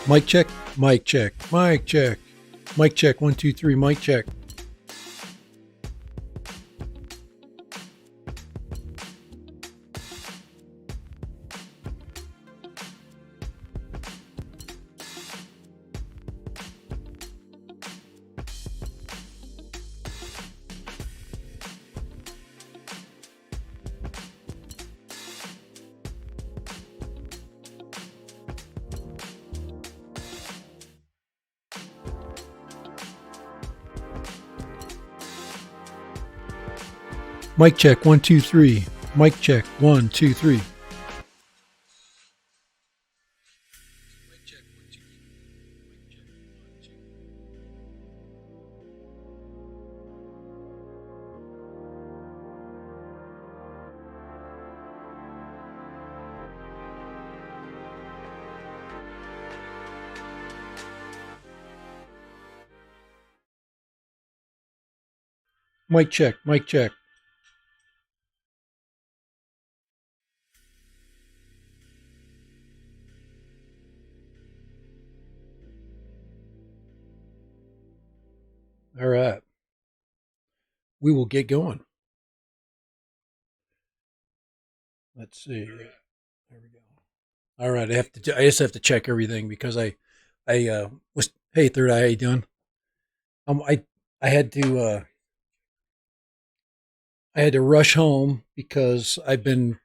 Mic check, mic check, mic check, mic check, 1, 2, 3, mic check. Mic check, 1, 2, 3. Mic check, 1, 2, 3. Mic check, mic check. All right. We will get going. Let's see. There we go. All right. I just have to check everything because I was, hey, Third Eye, how you doing? Um, I, I had to, I had to rush home because I've been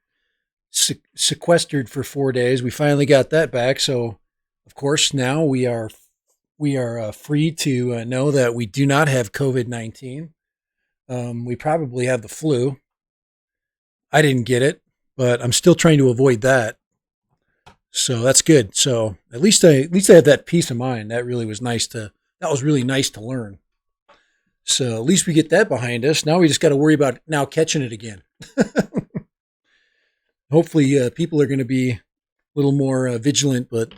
sequestered for 4 days. We finally got that back. So of course now we are free to know that we do not have COVID-19. We probably have the flu. I didn't get it, but I'm still trying to avoid that. So that's good. So at least I have that peace of mind. That was really nice to learn. So at least we get that behind us. Now we just got to worry about now catching it again. Hopefully, people are going to be a little more vigilant, but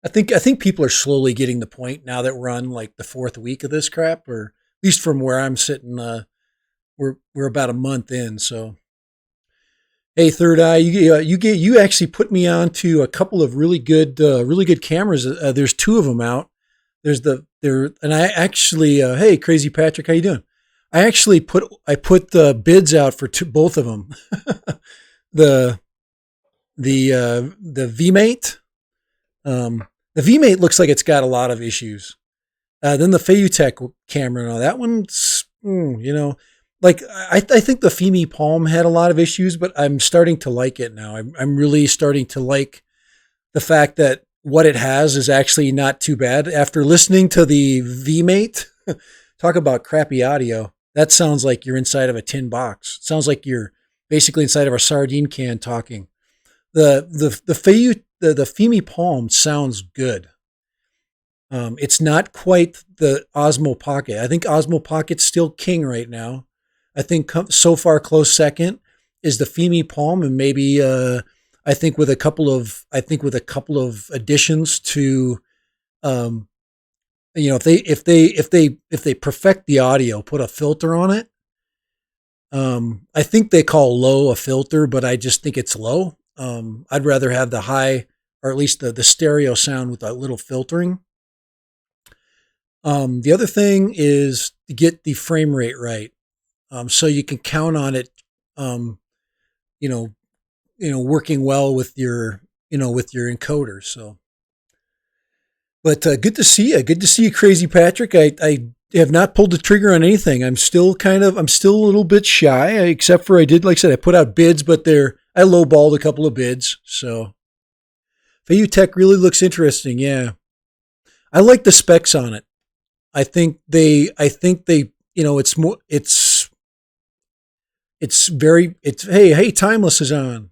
I think people are slowly getting the point now that we're on like the fourth week of this crap, or at least from where I'm sitting. We're about a month in. So hey, Third Eye, you actually put me on to a couple of really good cameras. There's two of them out. There's and I actually hey, Crazy Patrick, how you doing? I put the bids out for both of them. the the VMate. The VMate looks like it's got a lot of issues. Then the Feutech camera, no, that one's like I think the Fimi Palm had a lot of issues, but I'm starting to like it now. I'm really starting to like the fact that what it has is actually not too bad. After listening to the VMate, talk about crappy audio. That sounds like you're inside of a tin box. It sounds like you're basically inside of a sardine can talking. The Fimi Palm sounds good. It's not quite the Osmo Pocket. I think Osmo Pocket's still king right now. I think so far close second is the Fimi Palm, and maybe I think with a couple of additions to if they perfect the audio, put a filter on it. I think they call low a filter, but I just think it's low. I'd rather have the high, or at least the stereo sound with a little filtering. The other thing is to get the frame rate right, so you can count on it. Um, you know, working well with your encoder. So, but good to see you. Good to see you, Crazy Patrick. I have not pulled the trigger on anything. I'm still a little bit shy, except for like I said, I put out bids, but I lowballed a couple of bids. So, Feutech really looks interesting. Yeah, I like the specs on it. I think they, hey, Timeless is on.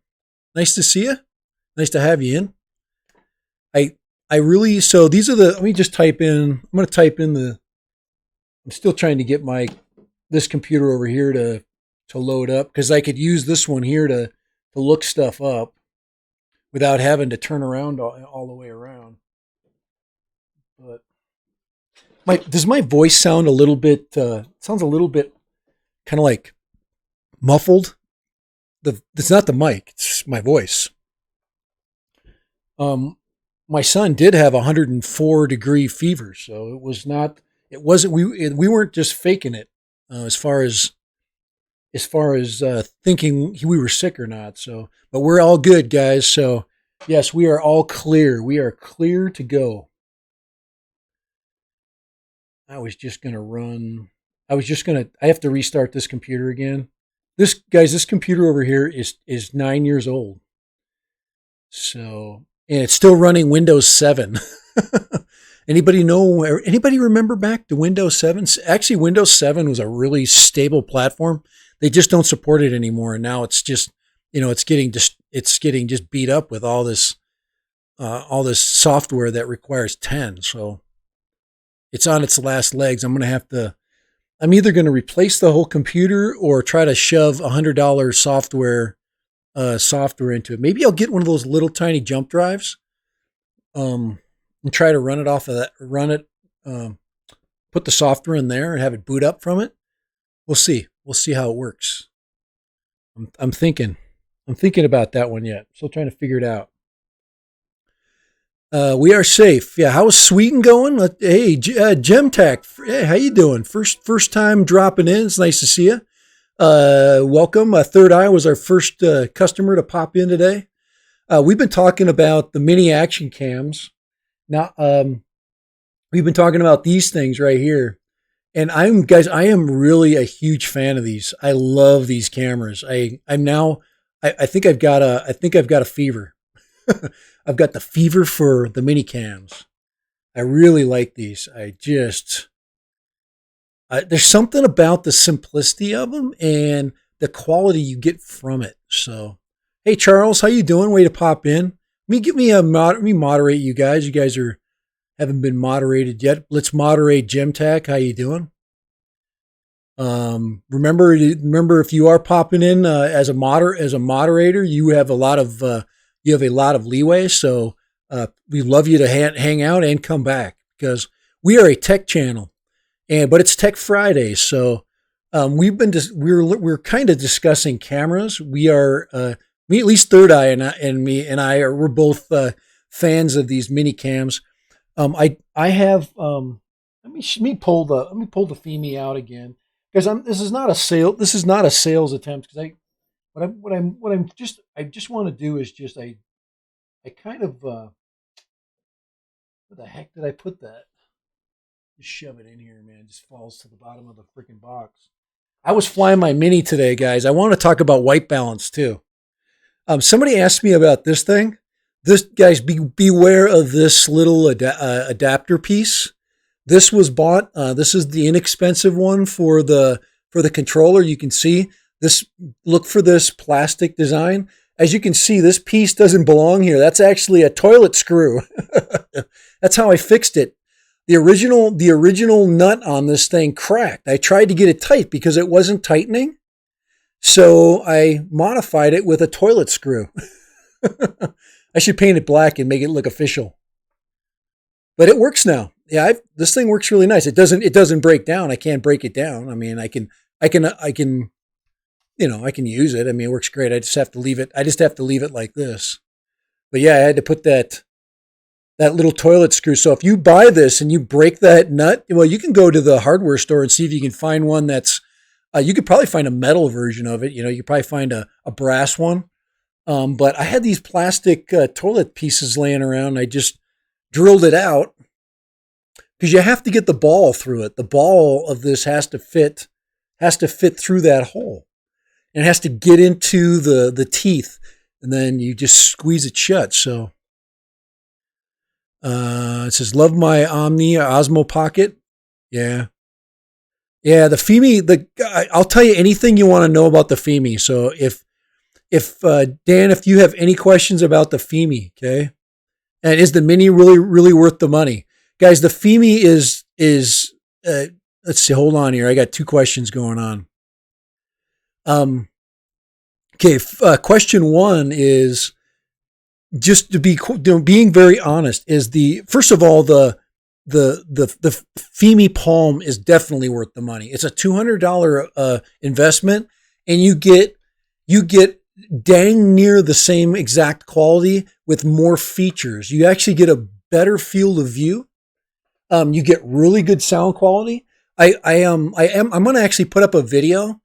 Nice to see you. Nice to have you in. I, so these are let me just type in, I'm going to type in I'm still trying to get this computer over here to load up because I could use this one here to look stuff up without having to turn around all the way around. But does my voice sound a little bit, sounds a little bit kind of like muffled? It's not the mic, it's my voice. Um, my son did have 104-degree fever, so it was not. It wasn't. We weren't just faking it as far as thinking we were sick or not. So, but we're all good, guys. So, yes, we are all clear. We are clear to go. I was just gonna run. I was just gonna. I have to restart this computer again. This computer over here is 9 years old. So, and it's still running Windows 7. Anybody know? Anybody remember back to Windows 7? Actually, Windows 7 was a really stable platform. They just don't support it anymore, and now it's just, it's getting just beat up with all this software that requires 10. So it's on its last legs. I'm either going to replace the whole computer or try to shove $100 software into it. Maybe I'll get one of those little tiny jump drives, and try to run it off of that. Put the software in there and have it boot up from it. We'll see. We'll see how it works. I'm thinking about that one yet. Still trying to figure it out. We are safe. Yeah. How's Sweden going? Hey, Gemtech. Hey, how you doing? First time dropping in. It's nice to see you. Welcome. Third Eye was our first customer to pop in today. We've been talking about the mini action cams. Now, we've been talking about these things right here. And I am really a huge fan of these. I love these cameras. I think I've got a fever. I've got the fever for the mini cams. I really like these. There's something about the simplicity of them and the quality you get from it. So, hey Charles, how you doing? Way to pop in. Let me moderate you guys. You guys haven't been moderated yet. Let's moderate Gemtech. How you doing? Remember if you are popping in as a moderator, you have a lot of leeway. So we love you to hang out and come back, because we are a tech channel, but it's Tech Friday. So we're kind of discussing cameras. We are me, at least Third Eye we're both fans of these mini cams. I have let me pull the Femi out again, because this is not a sales attempt, because I just want to do is just I kind of where the heck did I put that? Just shove it in here, man. It just falls to the bottom of the freaking box. I was flying my Mini today, guys. I want to talk about white balance too. Somebody asked me about this thing. This, guys, beware of this little adapter piece. This was bought. This is the inexpensive one for the controller. You can see this. Look for this plastic design. As you can see, this piece doesn't belong here. That's actually a toilet screw. That's how I fixed it. The original nut on this thing cracked. I tried to get it tight because it wasn't tightening. So I modified it with a toilet screw. I should paint it black and make it look official. But it works now. Yeah, this thing works really nice. It doesn't break down. I can't break it down. I mean, I can use it. I mean, it works great. I just have to leave it like this. But yeah, I had to put that little toilet screw. So if you buy this and you break that nut, well, you can go to the hardware store and see if you can find one that's, you could probably find a metal version of it. You could probably find a brass one. But I had these plastic toilet pieces laying around. And I just drilled it out, because you have to get the ball through it. The ball of this has to fit through that hole, and it has to get into the teeth, and then you just squeeze it shut. So it says, love my Omni or Osmo Pocket. Yeah. Yeah, the Femi, I'll tell you anything you want to know about the Femi. So if Dan, if you have any questions about the Femi, okay, and is the Mini really, really worth the money? Guys, the Femi is let's see, hold on here. I got two questions going on. Okay, question one is, just to being very honest, is first of all, the Femi Palm is definitely worth the money. It's a $200 investment, and you get dang near the same exact quality with more features. You actually get a better field of view. You get really good sound quality. I'm going to actually put up a video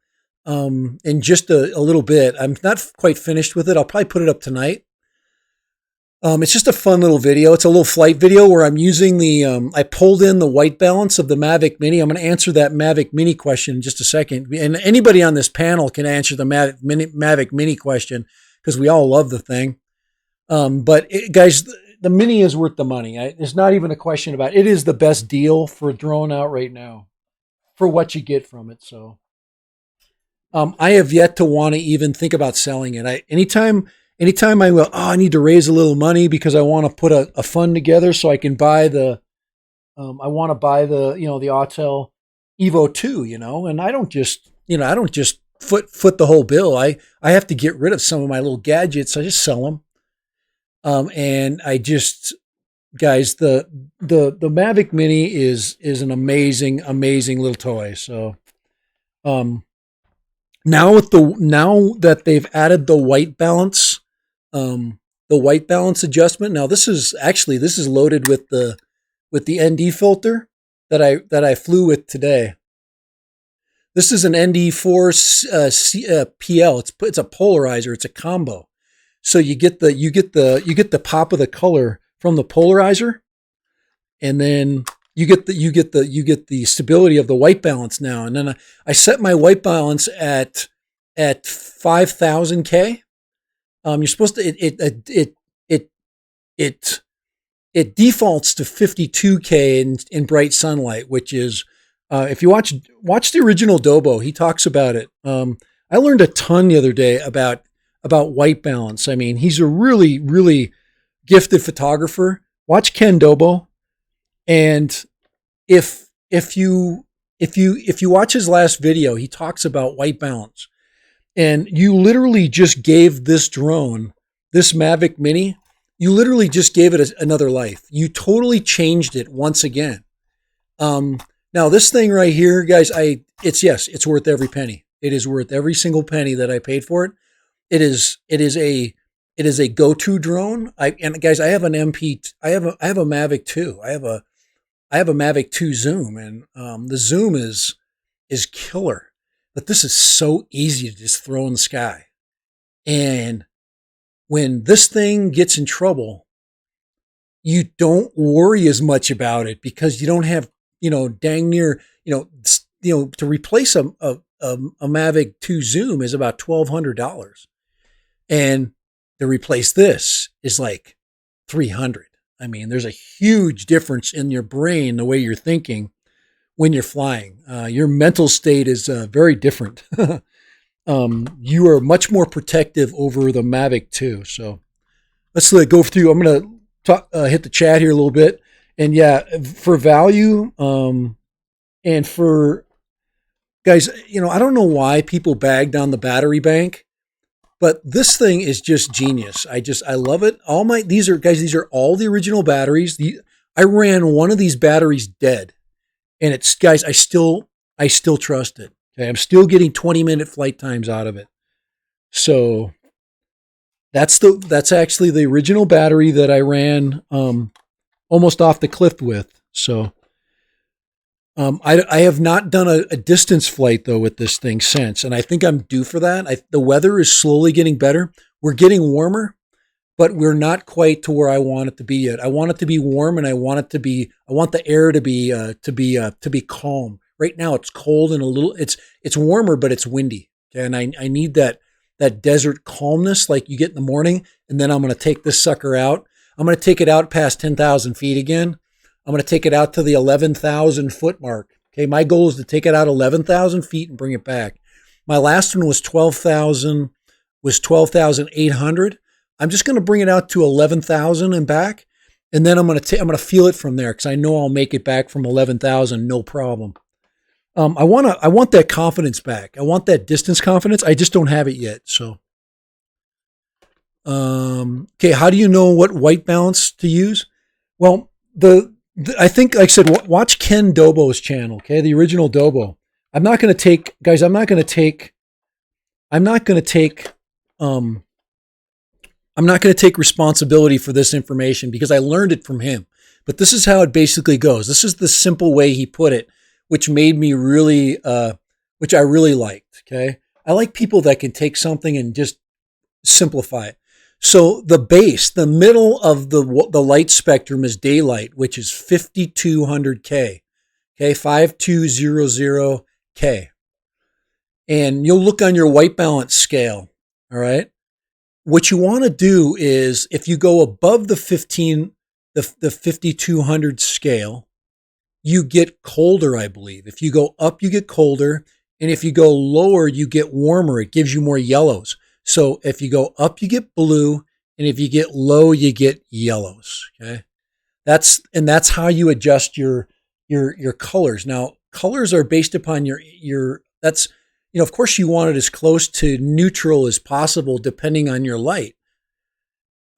in just a little bit. I'm not quite finished with it. I'll probably put it up tonight. It's just a fun little video. It's a little flight video where I'm using I pulled in the white balance of the Mavic Mini. I'm going to answer that Mavic Mini question in just a second. And anybody on this panel can answer the Mavic Mini question because we all love the thing. Guys, the Mini is worth the money. There's not even a question about it. It is the best deal for a drone out right now for what you get from it. So I have yet to want to even think about selling it. Anytime I will, I need to raise a little money because I want to put a fund together so I can buy the the AutelEvo 2, and I don't just foot the whole bill. I have to get rid of some of my little gadgets. I just sell them. And guys, the Mavic Mini is an amazing little toy. So, now that they've added the white balance adjustment. Now this is loaded with the ND filter that I flew with today. This is an ND4 PL. It's a polarizer. It's a combo. So you get the pop of the color from the polarizer, and then you get the stability of the white balance now. And then I set my white balance at 5,000K. You're supposed to it defaults to 52K in bright sunlight, which is if you watch the original Dobo, he talks about it. I learned a ton the other day about white balance. I mean, he's a really, really gifted photographer. Watch Ken Dobo, and if you watch his last video, he talks about white balance. And you literally just gave this drone, this Mavic Mini, you literally just gave it another life. You totally changed it once again. Now this thing right here, guys, it's worth every penny. It is worth every single penny that I paid for it. It is a go-to drone. Guys, I have an MP. I have a Mavic 2. I have a Mavic 2 zoom, and the zoom is killer. But this is so easy to just throw in the sky. And when this thing gets in trouble, you don't worry as much about it because you don't have, dang near, to replace a Mavic 2 zoom is about $1,200. And to replace this is like $300. I mean, there's a huge difference in your brain, the way you're thinking when you're flying. Your mental state is very different. You are much more protective over the Mavic 2. So let's go through. I'm going to hit the chat here a little bit. And yeah, for value, and for guys, I don't know why people bagged on the battery bank, but this thing is just genius. I love it. These are all the original batteries. I ran one of these batteries dead. And guys, I still trust it. Okay, I'm still getting 20-minute flight times out of it. So that's actually the original battery that I ran almost off the cliff with. So I have not done a distance flight though with this thing since, and I think I'm due for that. The weather is slowly getting better. We're getting warmer, but we're not quite to where I want it to be yet. I want it to be warm, and I want the air to be calm. Right now it's cold and it's warmer, but it's windy. Okay? And I need that desert calmness like you get in the morning. And then I'm going to take this sucker out. I'm going to take it out past 10,000 feet again. I'm going to take it out to the 11,000 foot mark. Okay. My goal is to take it out 11,000 feet and bring it back. My last one was 12,800. I'm just going to bring it out to 11,000 and back. And then I'm going to feel it from there, because I know I'll make it back from 11,000, no problem. I want that confidence back. I want that distance confidence. I just don't have it yet. So, okay. How do you know what white balance to use? Well, I think, like I said, watch Ken Dobo's channel. Okay. The original Dobo. I'm not going to take Um, I'm not going to take responsibility for this information because I learned it from him. But this is how it basically goes. This is the simple way he put it, which made me really, which I really liked. Okay. I like people that can take something and just simplify it. So the base, the middle of the light spectrum is daylight, which is 5200K. Okay. 5200K. And you'll look on your white balance scale. All right. What you want to do is if you go above the 5200 scale, you get colder, I believe. If you go up, you get colder. And if you go lower, you get warmer. It gives you more yellows. So if you go up, you get blue. And if you get low, you get yellows. Okay. That's how you adjust your colors. Now, colors are based upon that's, of course you want it as close to neutral as possible depending on your light.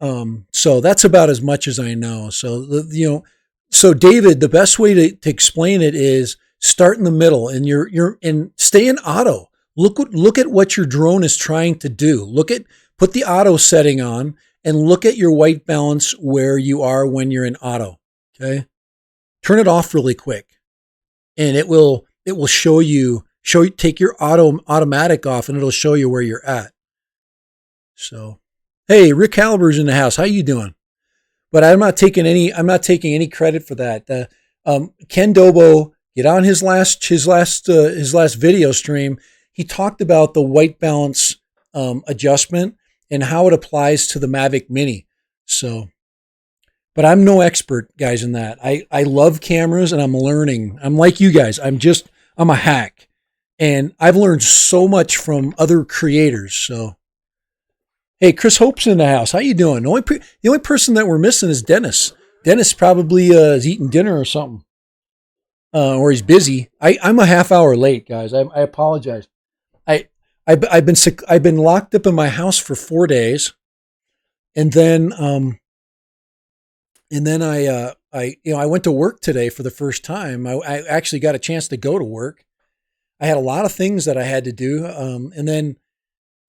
So that's about as much as I know. So, so David, the best way to explain it is start in the middle and stay in auto. Look at what your drone is trying to do. Put the auto setting on and look at your white balance where you are when you're in auto. Okay. Turn it off really quick and it will take your automatic off and it'll show you where you're at. So, hey, Rick Hallibur's in the house. How you doing? But I'm not taking any credit for that. Ken Dobo, get on his last video stream. He talked about the white balance adjustment and how it applies to the Mavic Mini. So, but I'm no expert, guys, in that. I love cameras and I'm learning. I'm like you guys. I'm a hack. And I've learned so much from other creators. So, hey, Chris Hope's in the house. How you doing? The only person that we're missing is Dennis. Dennis probably is eating dinner or something, or he's busy. I'm a half hour late, guys. I apologize. I've been sick. I've been locked up in my house for 4 days, and then I went to work today for the first time. I actually got a chance to go to work. I had a lot of things that I had to do, and then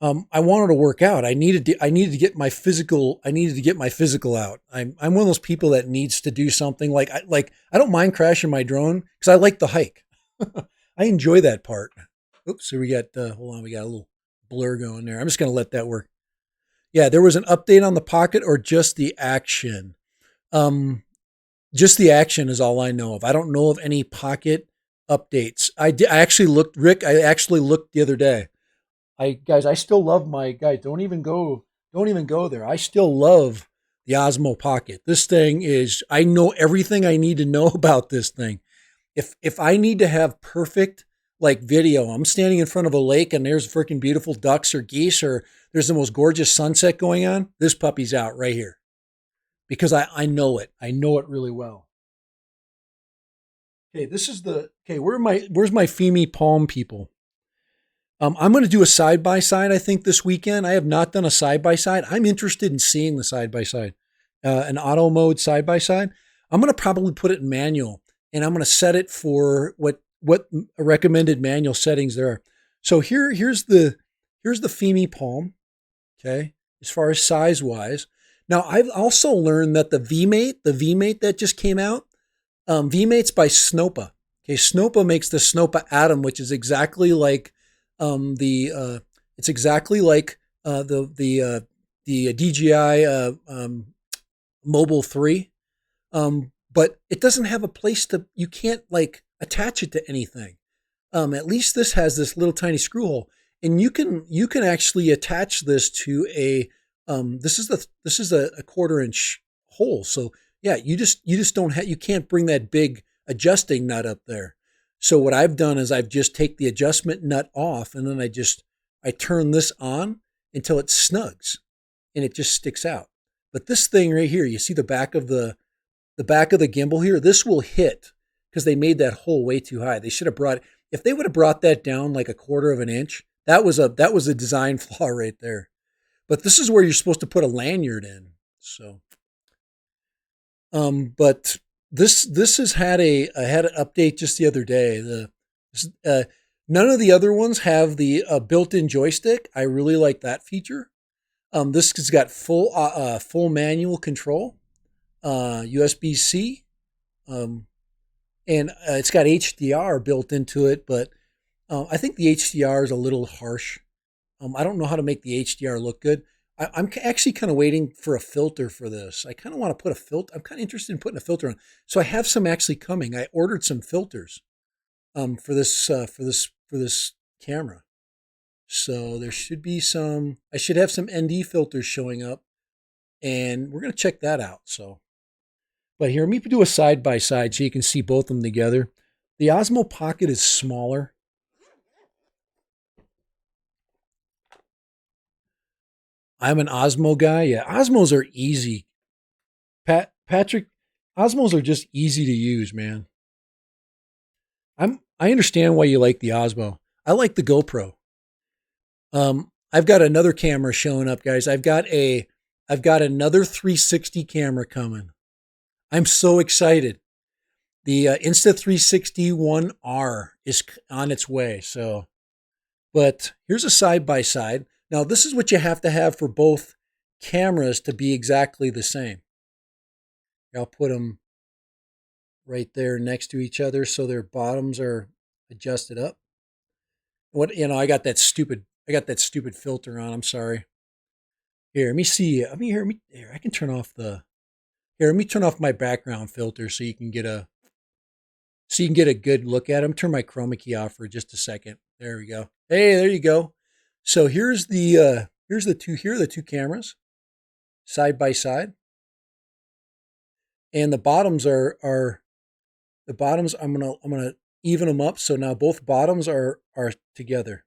I wanted to work out. I needed to get my physical. I needed to get my physical out. I'm one of those people that needs to do something like I don't mind crashing my drone because I like the hike. I enjoy that part. Oops, so we got hold on, we got a little blur going there. I'm just gonna let that work. Yeah, there was an update on the Pocket or just the Action. Just the Action is all I know of. I don't know of any Pocket updates. I actually looked, Rick. I actually looked the other day. I still love my guys. Don't even go there. I still love the Osmo Pocket. This thing is, I know everything I need to know about this thing. If I need to have perfect like video, I'm standing in front of a lake and there's freaking beautiful ducks or geese or there's the most gorgeous sunset going on. This puppy's out right here because I know it. I know it really well. Okay, where's my Fimi Palm people? I'm going to do a side-by-side, I think, this weekend. I have not done a side-by-side. I'm interested in seeing the side-by-side, an auto mode side-by-side. I'm going to probably put it in manual, and I'm going to set it for what recommended manual settings there are. So here's the Fimi Palm, okay, as far as size-wise. Now, I've also learned that the VMate that just came out, VMate's by Snopa. Okay, Snopa makes the Snopa Atom, which is exactly like it's exactly like the DJI Mobile 3, but it doesn't have a place you can't like attach it to anything. At least this has this little tiny screw hole, and you can actually attach this to this is a 1/4-inch hole. So yeah, you just don't you can't bring that big adjusting nut up there. So what I've done is I've just take the adjustment nut off and then I turn this on until it snugs and it just sticks out. But this thing right here, you see the back of the gimbal here, this will hit because they made that hole way too high. They should have if they would have brought that down like 1/4 of an inch, that was a design flaw right there. But this is where you're supposed to put a lanyard in. So, but this has had an update just the other day. None of the other ones have the built-in joystick. I really like that feature. This has got full manual control, USB-C, um, and it's got HDR built into it. But I think the HDR is a little harsh. I don't know how to make the HDR look good. I'm actually kind of waiting for a filter for this. I kind of want to put a filter. I'm kind of interested in putting a filter on. So I have some actually coming. I ordered some filters for this camera. So there should be some. I should have some ND filters showing up, and we're gonna check that out. So, but here, let me do a side by side so you can see both of them together. The Osmo Pocket is smaller. I'm an Osmo guy. Yeah, Osmos are easy. Patrick, Osmos are just easy to use, man. I understand why you like the Osmo. I like the GoPro. I've got another camera showing up, guys. I've got another 360 camera coming. I'm so excited. The Insta360 1R is on its way. So, but here's a side by side. Now, this is what you have to have for both cameras to be exactly the same. I'll put them right there next to each other so their bottoms are adjusted up. What, I got that stupid filter on. I'm sorry. Here, let me see. Here, I can turn off the here, let me turn off my background filter so you can get a good look at them. Turn my chroma key off for just a second. There we go. Hey, there you go. So here's the two cameras side by side. And the bottoms are the bottoms I'm gonna even them up so now both bottoms are together.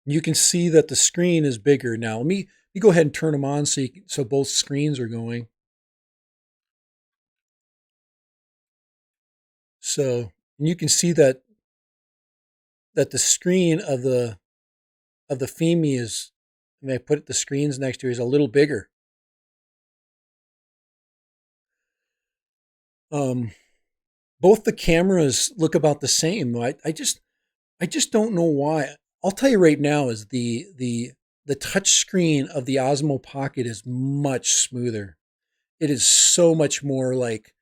You can see that the screen is bigger now. Let me go ahead and turn them on so both screens are going. So and you can see that the screen of the Femi is, and I put the screens next to it, is a little bigger. Um, both the cameras look about the same. I just don't know why. I'll tell you right now is the touch screen of the Osmo Pocket is much smoother. It is so much more like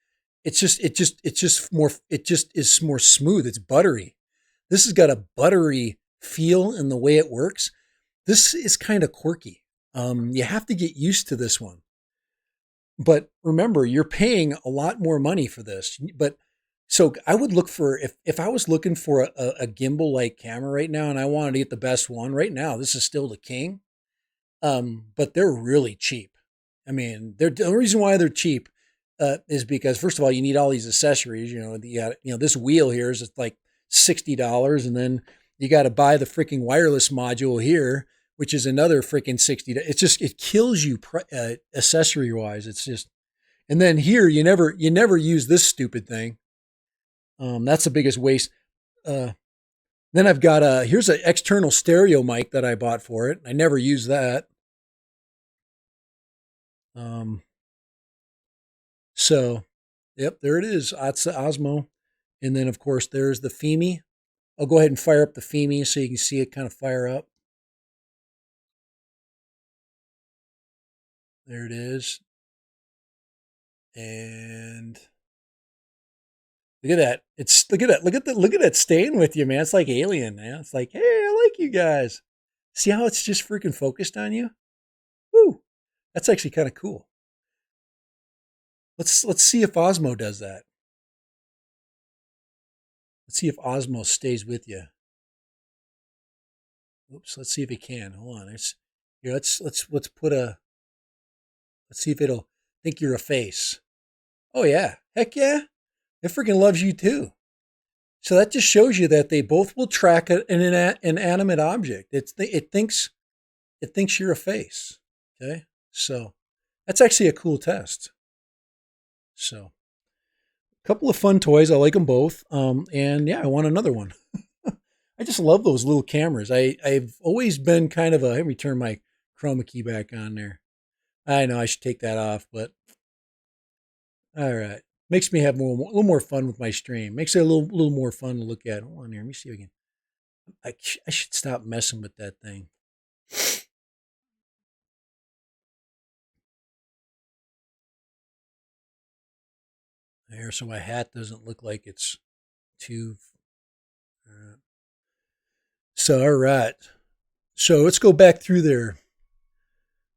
it just is more smooth. It's buttery. This has got a buttery feel in the way it works. This is kind of quirky. You have to get used to this one. But remember, you're paying a lot more money for this. But so I would look for if I was looking for a gimbal like camera right now and I wanted to get the best one right now, this is still the king. But they're really cheap. I mean, the reason why they're cheap is because first of all, you need all these accessories. This wheel here is like $60, and then you got to buy the freaking wireless module here, which is another freaking $60. It kills you accessory wise. It's just, and then here you never use this stupid thing. That's the biggest waste. Uh, then I've got here's an external stereo mic that I bought for it. I never use that. Um, so, yep, there it is. That's the Osmo. And then, of course, there's the Femi. I'll go ahead and fire up the Femi so you can see it kind of fire up. There it is. And look at that. Look at that staying with you, man. It's like Alien, man. It's like, hey, I like you guys. See how it's just freaking focused on you? Woo. That's actually kind of cool. Let's see if Osmo does that. Let's see if Osmo stays with you. Oops, let's see if it can. Hold on. Let's put a let's see if it'll think you're a face. Oh yeah. Heck yeah. It freaking loves you too. So that just shows you that they both will track an inanimate object. It thinks you're a face. Okay? So that's actually a cool test. So a couple of fun toys. I like them both. And yeah, I want another one. I just love those little cameras. I've always been kind of a, let me turn my chroma key back on there. I know I should take that off, but all right. Makes me have a little more fun with my stream. Makes it a little more fun to look at. Hold on here. Let me see if I can. I should stop messing with that thing. there so my hat doesn't look like it's too. So, all right. So let's go back through there.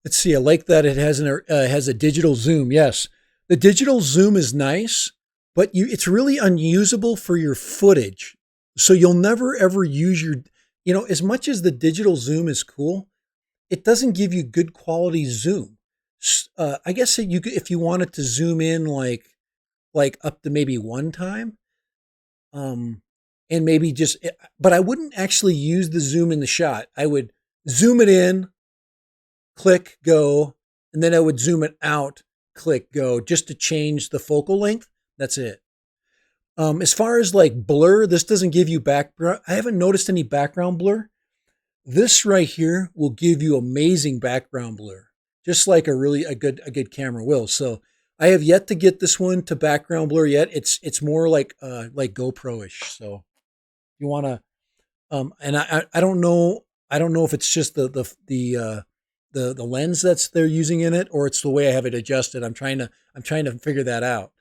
Let's see. I like that it has a digital zoom. Yes, the digital zoom is nice, but it's really unusable for your footage. So you'll never ever use your, as much as the digital zoom is cool, it doesn't give you good quality zoom. I guess that if you wanted to zoom in like up to maybe one time, um, and maybe but I wouldn't actually use the zoom in the shot. I would zoom it in, click go, and then I would zoom it out, click go, just to change the focal length. That's it. As far as like blur, this doesn't give you background. I haven't noticed any background blur. This right here will give you amazing background blur, just like a good camera will. So I have yet to get this one to background blur yet. It's more like GoPro-ish. So you want to and I don't know if it's just the lens that's they're using in it, or it's the way I have it adjusted. I'm trying to figure that out.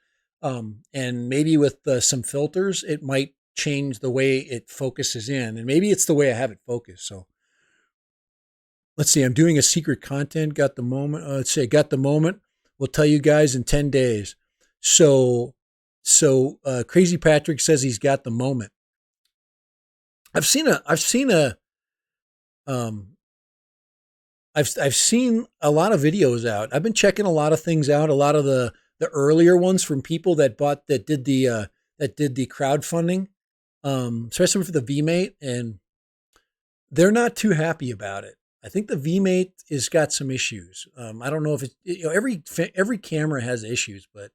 And maybe with some filters, it might change the way it focuses in, and maybe it's the way I have it focused. So let's see. I'm doing a secret content. Got the moment. Let's say got the moment. We'll tell you guys in 10 days. So Crazy Patrick says he's got the moment. Um, I've seen a lot of videos out. I've been checking a lot of things out. A lot of the earlier ones from people that did the crowdfunding, especially for the VMate, and they're not too happy about it. I think the VMate has got some issues. I don't know if every camera has issues, but it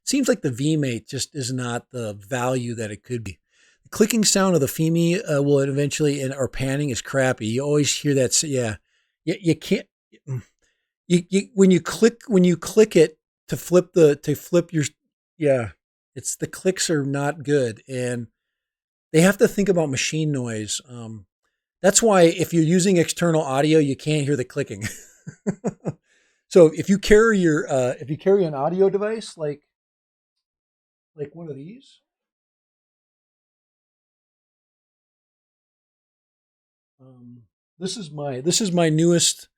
seems like the VMate just is not the value that it could be. The clicking sound of the Fimi will eventually, or panning, is crappy. You always hear that. So yeah, you can't. When you click it to flip your, yeah, it's the clicks are not good, and they have to think about machine noise. That's why if you're using external audio, you can't hear the clicking. So if you carry an audio device like one of these, this is my newest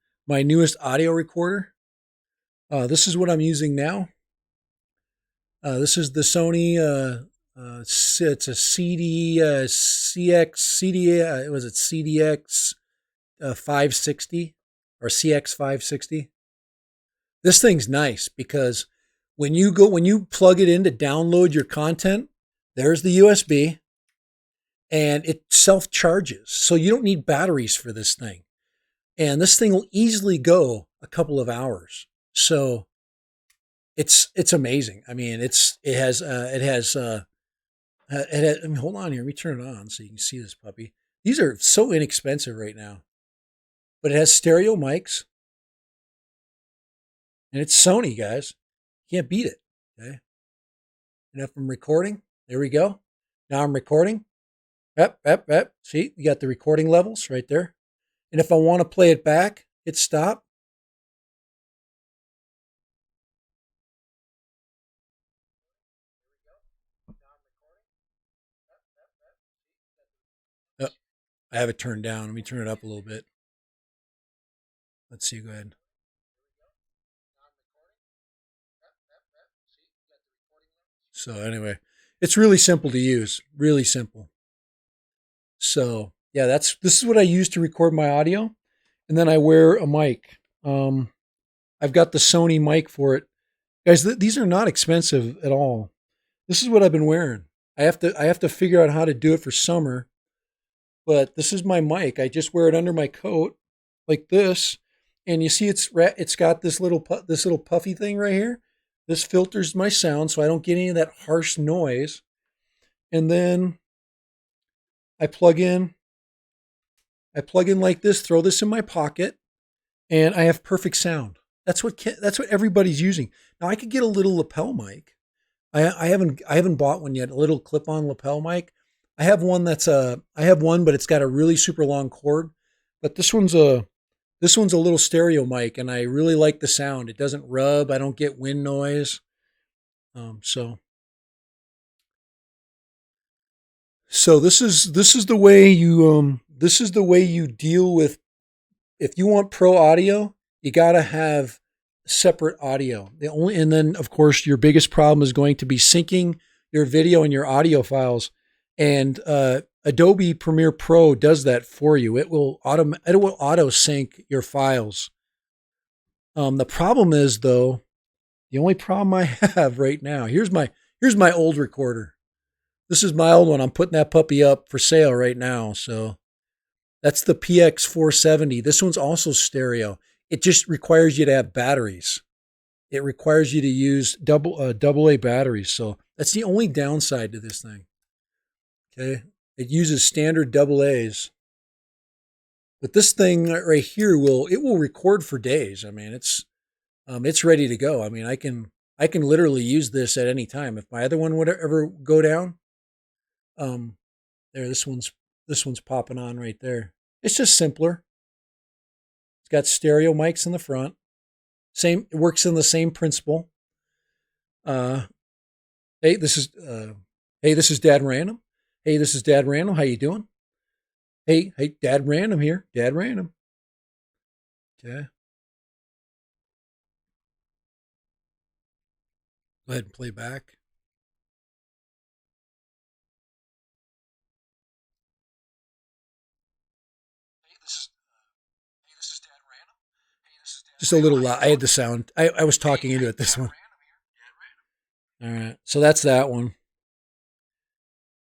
audio recorder. This is what I'm using now. This is the Sony. It's a CX was it CDX 560 or CX 560. This thing's nice because when you plug it in to download your content, there's the USB, and it self charges, so you don't need batteries for this thing. And this thing will easily go a couple of hours. So it's amazing. I mean, I mean, hold on here. Let me turn it on so you can see this puppy. These are so inexpensive right now, but it has stereo mics, and it's Sony, guys. Can't beat it. Okay. And if I'm recording, there we go. Now I'm recording. Yep, yep, yep. See, you got the recording levels right there. And if I want to play it back, hit stop. Oh, I have it turned down. Let me turn it up a little bit. Let's see. Go ahead. So anyway, it's really simple to use. Really simple. So yeah, this is what I use to record my audio, and then I wear a mic. I've got the Sony mic for it, guys. These are not expensive at all. This is what I've been wearing. I have to figure out how to do it for summer, but this is my mic. I just wear it under my coat like this, and you see it's got this little puffy thing right here. This filters my sound so I don't get any of that harsh noise. And then I plug in I plug in like this, throw this in my pocket, and I have perfect sound. That's what everybody's using. Now I could get a little lapel mic. I haven't bought one yet. A little clip-on lapel mic. I have one, but it's got a really super long cord. But this one's a little stereo mic, and I really like the sound. It doesn't rub. I don't get wind noise. So So this is the way you this is the way you deal with, if you want pro audio, you got to have separate audio. The only, and then of course your biggest problem is going to be syncing your video and your audio files. And Adobe Premiere Pro does that for you. It will auto sync your files. The problem is though, the only problem I have right now. Here's my old recorder. This is my old one. I'm putting that puppy up for sale right now. So that's the PX470. This one's also stereo. It just requires you to have batteries. It requires you to use double A batteries. So that's the only downside to this thing. Okay, it uses standard double A's, but this thing right here will record for days. I mean, it's ready to go. I mean, I can literally use this at any time. If my other one would ever go down, um, there, this one's popping on right there. It's just simpler. It's got stereo mics in the front. It works in the same principle. Uh, hey, this is Dad Random. Hey, this is Dad Random. How you doing? Hey, Dad Random here. Dad Random. Okay, go ahead and play back. Just a little loud. I had the sound. I was talking into it this one. All right, so that's that one.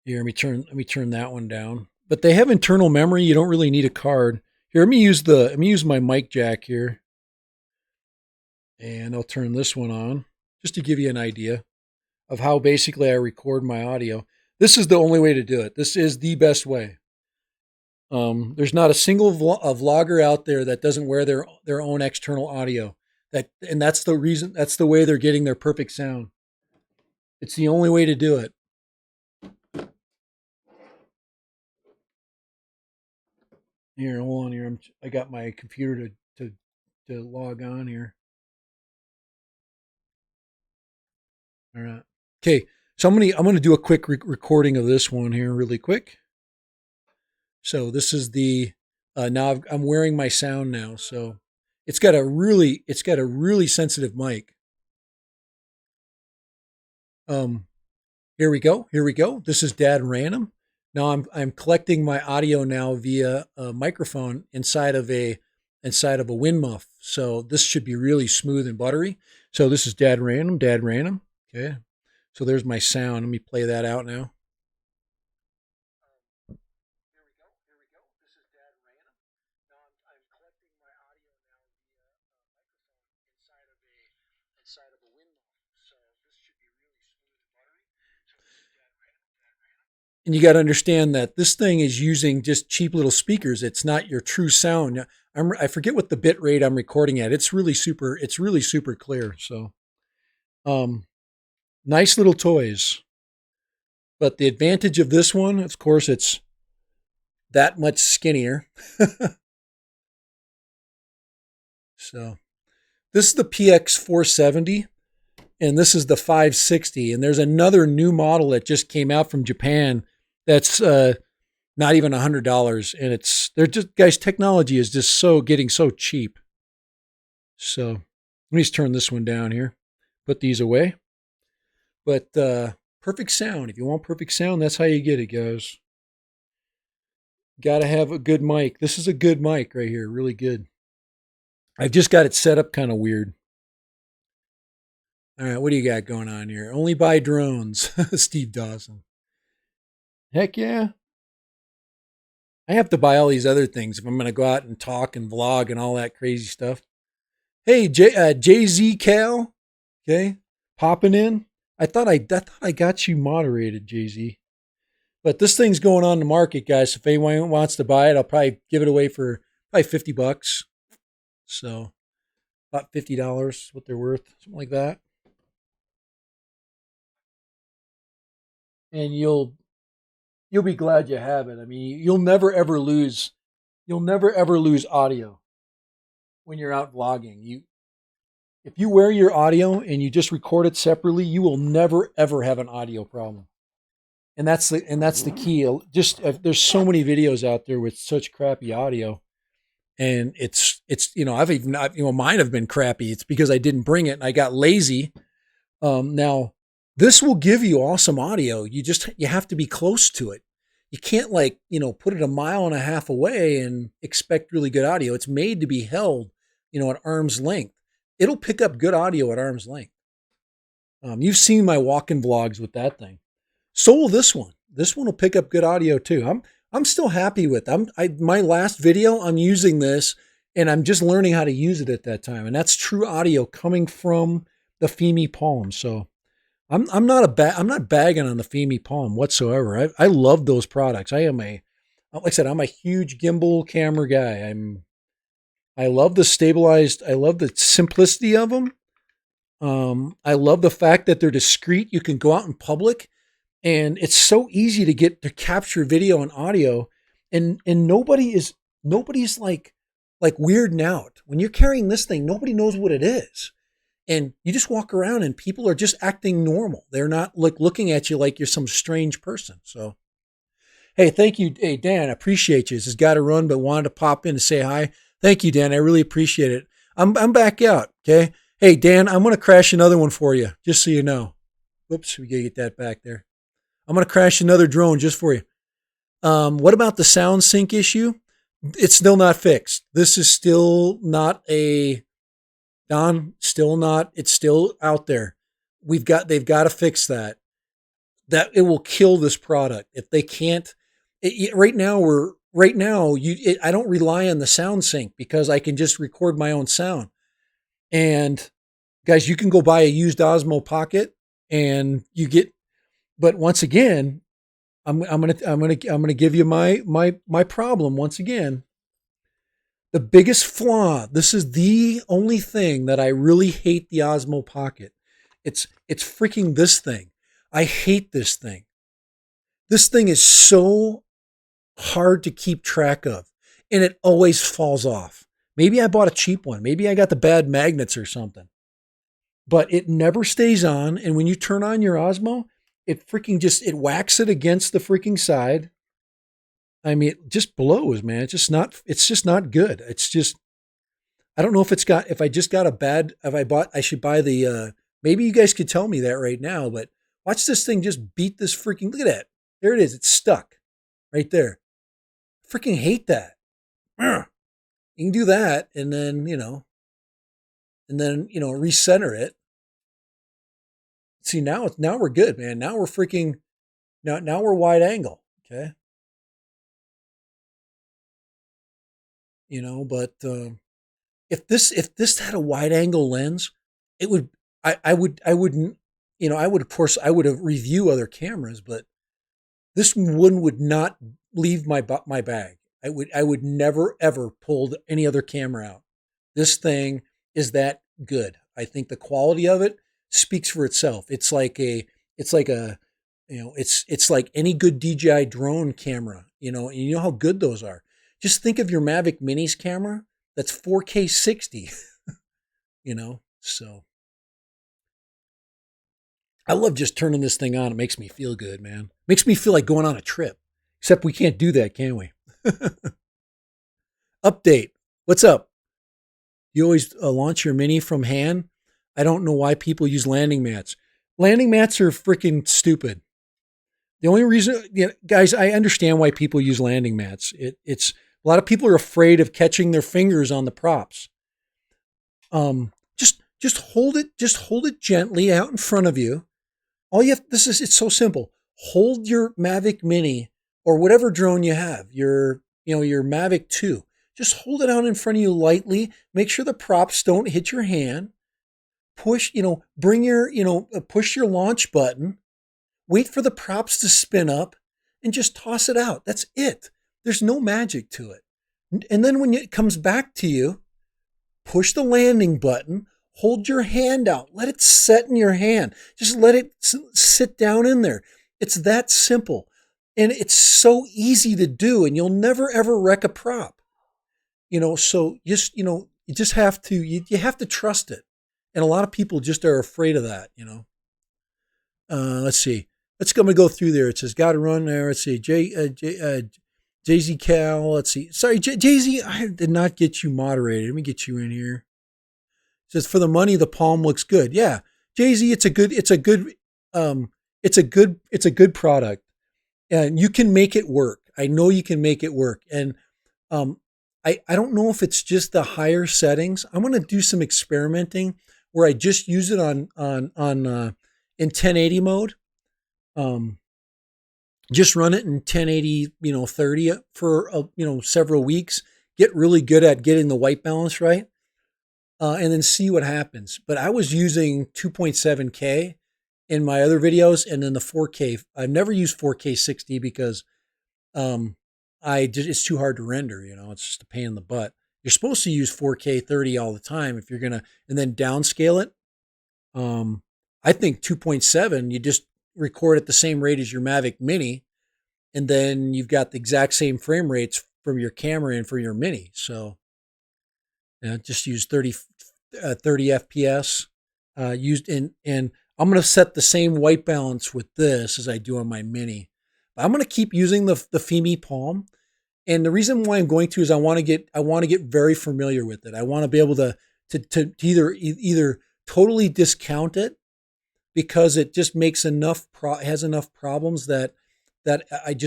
Here, let me turn that one down. But they have internal memory. You don't really need a card. Here, let me use my mic jack here, and I'll turn this one on just to give you an idea of how basically I record my audio. This is the only way to do it. This is the best way. There's not a single vlogger out there that doesn't wear their own external audio. And that's the reason. That's the way they're getting their perfect sound. It's the only way to do it. Here, hold on here. I got my computer to log on here. All right. Okay. So I'm gonna do a quick recording of this one here, really quick. So this is the now I'm wearing my sound now. So it's got a really sensitive mic. Um, Here we go. Here we go. This is Dad Random. Now I'm collecting my audio now via a microphone inside of a wind muff. So this should be really smooth and buttery. So this is Dad Random. Dad Random. Okay. So there's my sound. Let me play that out now. Here we go. Here we go. This is Dad Random. Now I'm collecting my audio now via a microphone inside of a wind muff. So this should be really smooth and buttery. So this is Dad Random. Dad Random. And you got to understand that this thing is using just cheap little speakers. It's not your true sound. I forget what the bit rate I'm recording at. It's really super. It's really super clear. So, um, nice little toys. But the advantage of this one, of course, it's that much skinnier. So this is the PX470, and this is the 560. And there's another new model that just came out from Japan that's not even $100, and they're just, guys, technology is just getting so cheap. So let me just turn this one down here, put these away. But perfect sound. If you want perfect sound, that's how you get it, guys. Got to have a good mic. This is a good mic right here, really good. I've just got it set up kind of weird. All right, what do you got going on here? Only buy drones, Steve Dawson. Heck yeah. I have to buy all these other things if I'm going to go out and talk and vlog and all that crazy stuff. Hey, Jay-Z Cal, okay, popping in. I thought I got you moderated, Jay-Z. But this thing's going on the market, guys. So if anyone wants to buy it, I'll probably give it away for probably $50. So about $50, what they're worth, something like that. And you'll be glad you have it. I mean, you'll never ever lose audio when you're out vlogging. If you wear your audio and you just record it separately, you will never ever have an audio problem. and that's the key. Just there's so many videos out there with such crappy audio, and it's I've even mine have been crappy. It's because I didn't bring it and I got lazy. Now this will give you awesome audio. You have to be close to it. You can't put it a mile and a half away and expect really good audio. It's made to be held, at arm's length. It'll pick up good audio at arm's length. You've seen my walk-in vlogs with that thing. So will this one. This one will pick up good audio too. I'm still happy with it. My last video, I'm using this and I'm just learning how to use it at that time. And that's true audio coming from the Fimi Palm. So I'm not bagging on the Fimi Palm whatsoever. I love those products. Like I said, I'm a huge gimbal camera guy. I love the stabilized, I love the simplicity of them. I love the fact that they're discreet. You can go out in public and it's so easy to capture video and audio, and nobody's like weirding out. When you're carrying this thing, nobody knows what it is. And you just walk around and people are just acting normal. They're not looking at you like you're some strange person. So, hey, thank you. Hey, Dan, I appreciate you. This has got to run, but wanted to pop in to say hi. Thank you, Dan. I really appreciate it. I'm back out. Okay. Hey, Dan, I'm going to crash another one for you, just so you know. Whoops, we got to get that back there. I'm going to crash another drone just for you. What about the sound sync issue? It's still not fixed. This is still not still not, it's still out there. They've got to fix that. That it will kill this product. If they can't, right now, I don't rely on the sound sync because I can just record my own sound. And guys, you can go buy a used Osmo Pocket and but once again, I'm gonna give you my problem once again. The biggest flaw. This is the only thing that I really hate the Osmo Pocket. It's freaking this thing. I hate this thing. This thing is so hard to keep track of, and it always falls off. Maybe I bought a cheap one. Maybe I got the bad magnets or something. But it never stays on, and when you turn on your Osmo, it whacks it against the freaking side. I mean, it just blows, man. It's just not good. It's just, I don't know if I should buy maybe you guys could tell me that right now, but watch this thing just beat this freaking, look at that. There it is. It's stuck right there. Freaking hate that. You can do that and then, recenter it. See, now we're good, man. Now we're freaking, now we're wide angle. Okay. But if this had a wide angle lens, it would, I wouldn't, of course, I would have review other cameras, but this one would not leave my bag. I would never ever pull any other camera out. This thing is that good. I think the quality of it speaks for itself. It's like it's like any good DJI drone camera, and you know how good those are. Just think of your Mavic Mini's camera. That's 4K 60, so I love just turning this thing on. It makes me feel good, man. Makes me feel like going on a trip, except we can't do that, can we? Update. What's up? You always launch your Mini from hand. I don't know why people use landing mats. Landing mats are freaking stupid. The only reason, guys, I understand why people use landing mats. It's a lot of people are afraid of catching their fingers on the props. Just hold it gently out in front of you. It's so simple. Hold your Mavic Mini or whatever drone you have, your Mavic 2. Just hold it out in front of you lightly. Make sure the props don't hit your hand. Push your launch button. Wait for the props to spin up and just toss it out. That's it. There's no magic to it. And then when it comes back to you, push the landing button, hold your hand out, let it set in your hand. Just let it sit down in there. It's that simple. And it's so easy to do, and you'll never ever wreck a prop. So you just have to trust it. And a lot of people just are afraid of that, Let's see. let's go. I'm gonna go through there. It says got to run there. Let's see, Jay Z Cal. Let's see. Sorry, Jay Z. I did not get you moderated. Let me get you in here. It says for the money, the Palm looks good. Yeah, Jay Z. It's a good product, and you can make it work. I know you can make it work, and um, I don't know if it's just the higher settings. I'm gonna do some experimenting where I just use it on in 1080 mode. Um, just run it in 1080, 30 for several weeks. Get really good at getting the white balance right, and then see what happens. But I was using 2.7K in my other videos, and then the 4K. I've never used 4K 60 because um, it's too hard to render. It's just a pain in the butt. You're supposed to use 4K 30 all the time if you're gonna, and then downscale it. I think 2.7, you just record at the same rate as your Mavic Mini, and then you've got the exact same frame rates from your camera and for your Mini. So just use 30 FPS used and I'm going to set the same white balance with this as I do on my Mini. I'm going to keep using the Fimi Palm. And the reason why I'm going to is I want to get very familiar with it. I want to be able to either totally discount it because it just makes has enough problems that I'm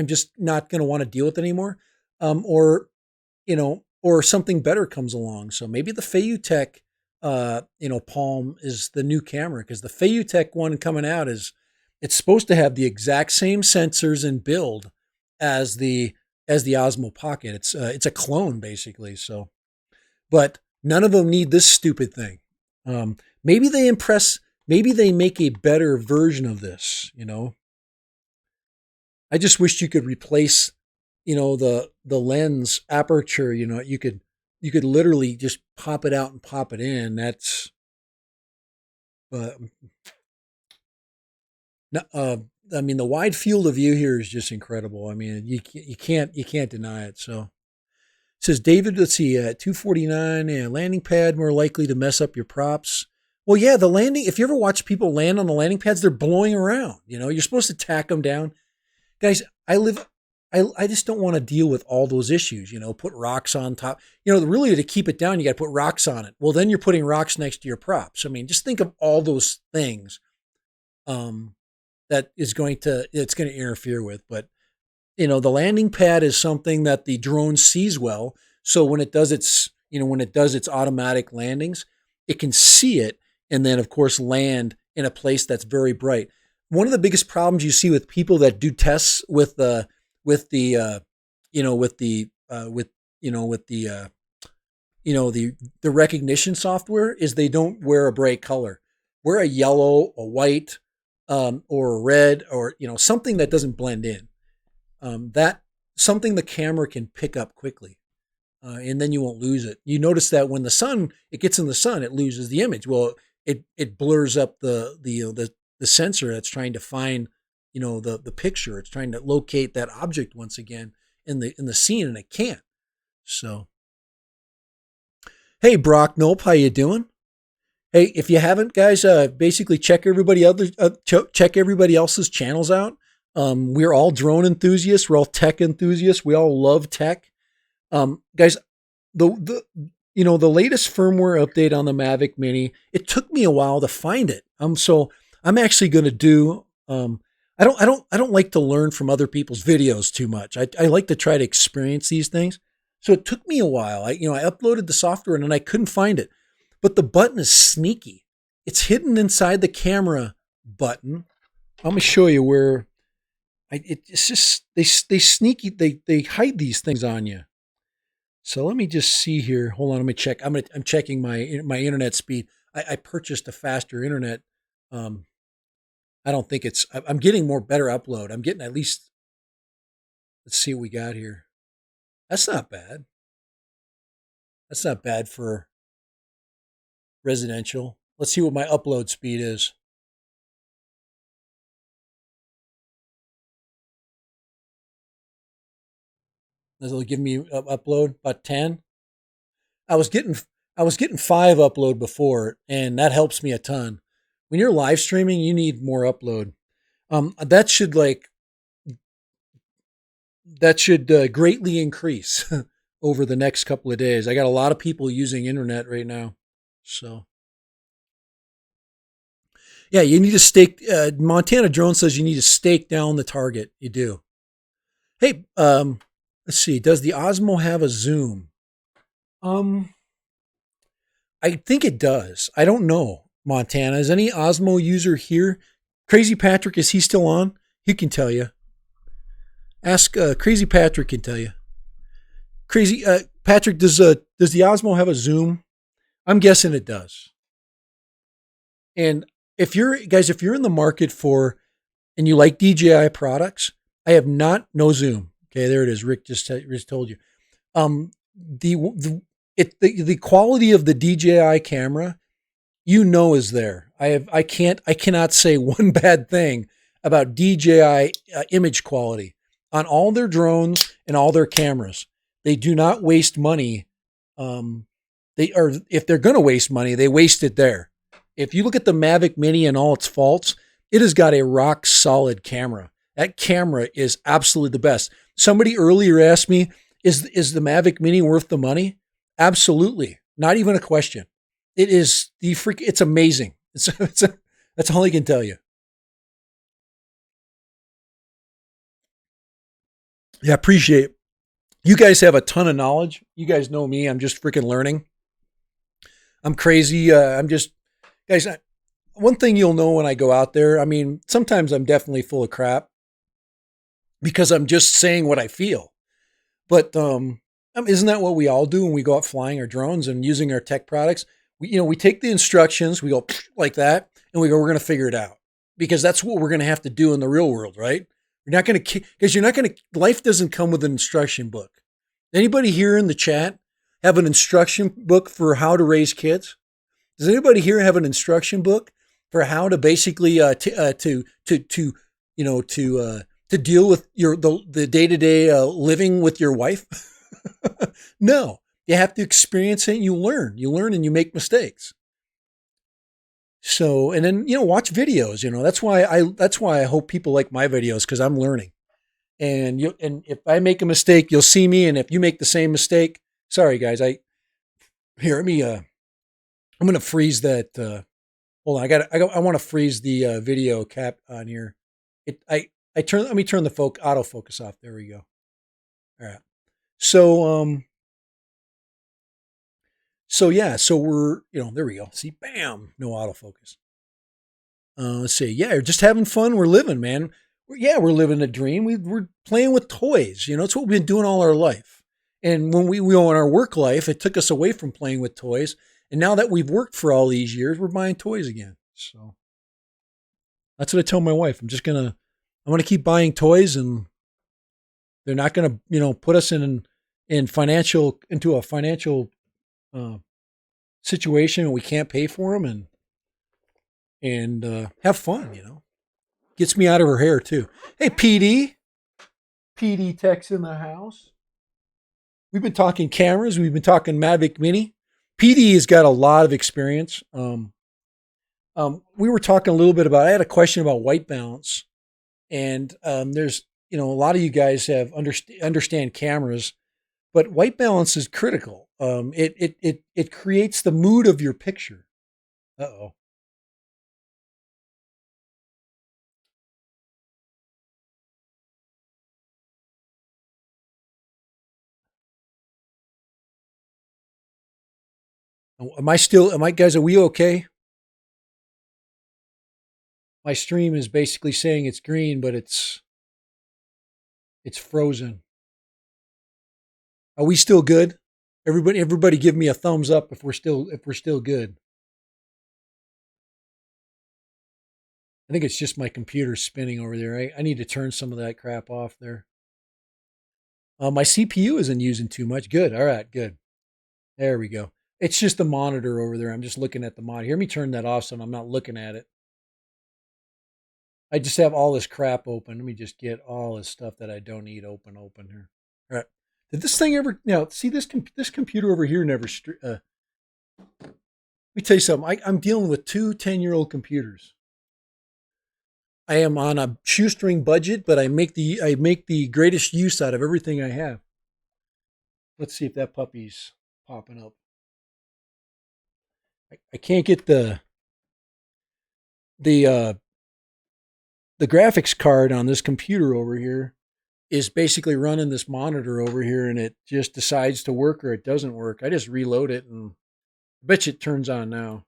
just not going to want to deal with it anymore. Or something better comes along. So maybe the Feiyutech Palm is the new camera, because the Feiyutech one coming out it's supposed to have the exact same sensors and build as the Osmo Pocket. It's a clone basically. So, but none of them need this stupid thing. Maybe they make a better version of this. I just wish you could replace, the lens aperture. You could literally just pop it out and pop it in. That's, I mean, the wide field of view here is just incredible. I mean, you can't deny it. So it says David, let's see, 249, landing pad more likely to mess up your props. Well, yeah, the landing. If you ever watch people land on the landing pads, they're blowing around. You're supposed to tack them down, guys. I just don't want to deal with all those issues. Put rocks on top. Really to keep it down, you got to put rocks on it. Well, then you're putting rocks next to your props. I mean, just think of all those things. It's going to interfere with. But the landing pad is something that the drone sees well. So when it does its automatic landings, it can see it and then of course land in a place that's very bright. One of the biggest problems you see with people that do tests with the recognition software is they don't wear a bright color. Wear a yellow, a white, or a red, or something that doesn't blend in. That something the camera can pick up quickly, and then you won't lose it. You notice that when it gets in the sun, it loses the image. Well, it blurs up the sensor that's trying to find the picture. It's trying to locate that object once again in the scene, and it can't. So, hey Brock Nope, how you doing? Hey, if you haven't, guys, basically check everybody else's channels out. We're all drone enthusiasts. We're all tech enthusiasts. We all love tech. Guys, the latest firmware update on the Mavic Mini, it took me a while to find it. So I'm actually going to do. I don't like to learn from other people's videos too much. I like to try to experience these things. So it took me a while. I uploaded the software and then I couldn't find it. But the button is sneaky. It's hidden inside the camera button. Let me show you where. It's just they hide these things on you. So let me just see here. Hold on, let me check. I'm checking my internet speed. I purchased a faster internet. I don't think I'm getting better upload. I'm getting at least. Let's see what we got here. That's not bad. That's not bad for residential. Let's see what my upload speed is. It'll give me upload about 10. I was getting 5 upload before, and that helps me a ton. When you're live streaming, you need more upload. That should greatly increase over the next couple of days. I got a lot of people using internet right now. So yeah, you need to stake. Montana Drone says you need to stake down the target. You do. Hey, let's see. Does the Osmo have a zoom? Um, I think it does. I don't know. Montana, is any Osmo user here? Crazy Patrick, is he still on? He can tell you. Ask Crazy Patrick can tell you. Crazy Patrick, does the Osmo have a zoom? I'm guessing it does. And if you're in the market for and you like DJI products, I have not no zoom. Okay, there it is. Rick just told you. The quality of the DJI camera, is there. I cannot say one bad thing about DJI image quality on all their drones and all their cameras. They do not waste money. They are if they're going to waste money, they waste it there. If you look at the Mavic Mini and all its faults, it has got a rock solid camera. That camera is absolutely the best. Somebody earlier asked me, is the Mavic Mini worth the money? Absolutely. Not even a question. It is it's amazing. That's all I can tell you. Yeah, appreciate it. You guys have a ton of knowledge. You guys know me. I'm just freaking learning. I'm crazy. I'm just, guys, one thing you'll know when I go out there, I mean, sometimes I'm definitely full of crap because I'm just saying what I feel. But isn't that what we all do when we go out flying our drones and using our tech products? We take the instructions, we go like that, and we go, we're going to figure it out because that's what we're going to have to do in the real world, right? You're not going to, because you're not going to, life doesn't come with an instruction book. Anybody here in the chat have an instruction book for how to raise kids? Does anybody here have an instruction book for how to basically to deal with the day-to-day living with your wife? No, you have to experience it. And you learn and you make mistakes. So, and then, watch videos, that's why I hope people like my videos because I'm learning. And if I make a mistake, you'll see me. And if you make the same mistake, sorry guys, I'm going to freeze that. Hold on. I want to freeze the video cap on here. Let me turn the autofocus off. There we go. All right. So yeah, so we're, there we go. See, bam, no autofocus. Let's see. Yeah, just having fun. We're living, man. We're living a dream. We're playing with toys. It's what we've been doing all our life. And when we in our work life, it took us away from playing with toys. And now that we've worked for all these years, we're buying toys again. So that's what I tell my wife. I'm going to keep buying toys, and they're not going to, put us into a financial situation and we can't pay for them and have fun, Gets me out of her hair too. Hey, PD Tech's in the house. We've been talking cameras. We've been talking Mavic Mini. PD has got a lot of experience. We were talking a little bit about, I had a question about white balance, and there's, a lot of you guys have understand cameras, but white balance is critical. It creates the mood of your picture. Uh-oh. Guys, are we okay? My stream is basically saying it's green, but it's frozen. Are we still good? Everybody give me a thumbs up if we're still good. I think it's just my computer spinning over there. I need to turn some of that crap off there. My CPU isn't using too much. Good. All right, good. There we go. It's just the monitor over there. I'm just looking at the monitor. Hear me turn that off so I'm not looking at it. I just have all this crap open. Let me just get all this stuff that I don't need open here. All right. Did this thing ever, see this computer over here never, let me tell you something. I'm dealing with two 10-year-old computers. I am on a shoestring budget, but I make the greatest use out of everything I have. Let's see if that puppy's popping up. I can't get the the graphics card on this computer over here is basically running this monitor over here, and it just decides to work or it doesn't work. I just reload it, and I bet you it turns on now.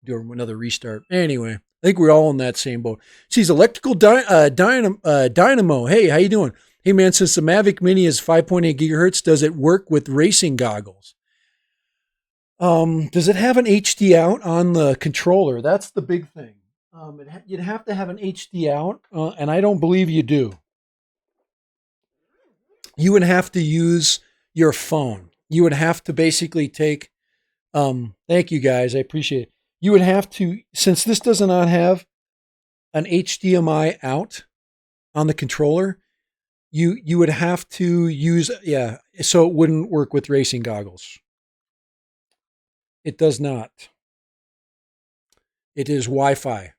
Do another restart. Anyway, I think we're all in that same boat. She's electrical dynamo. Hey, how you doing? Hey man, since the Mavic Mini is 5.8 gigahertz, does it work with racing goggles? Does it have an HD out on the controller? That's the big thing. You'd have to have an HD out, and I don't believe you do. You would have to use your phone. You would have to basically take. Thank you guys, I appreciate it. You would have to, since this does not have an HDMI out on the controller, you would have to use, yeah, so it wouldn't work with racing goggles. It does not. It is Wi-Fi,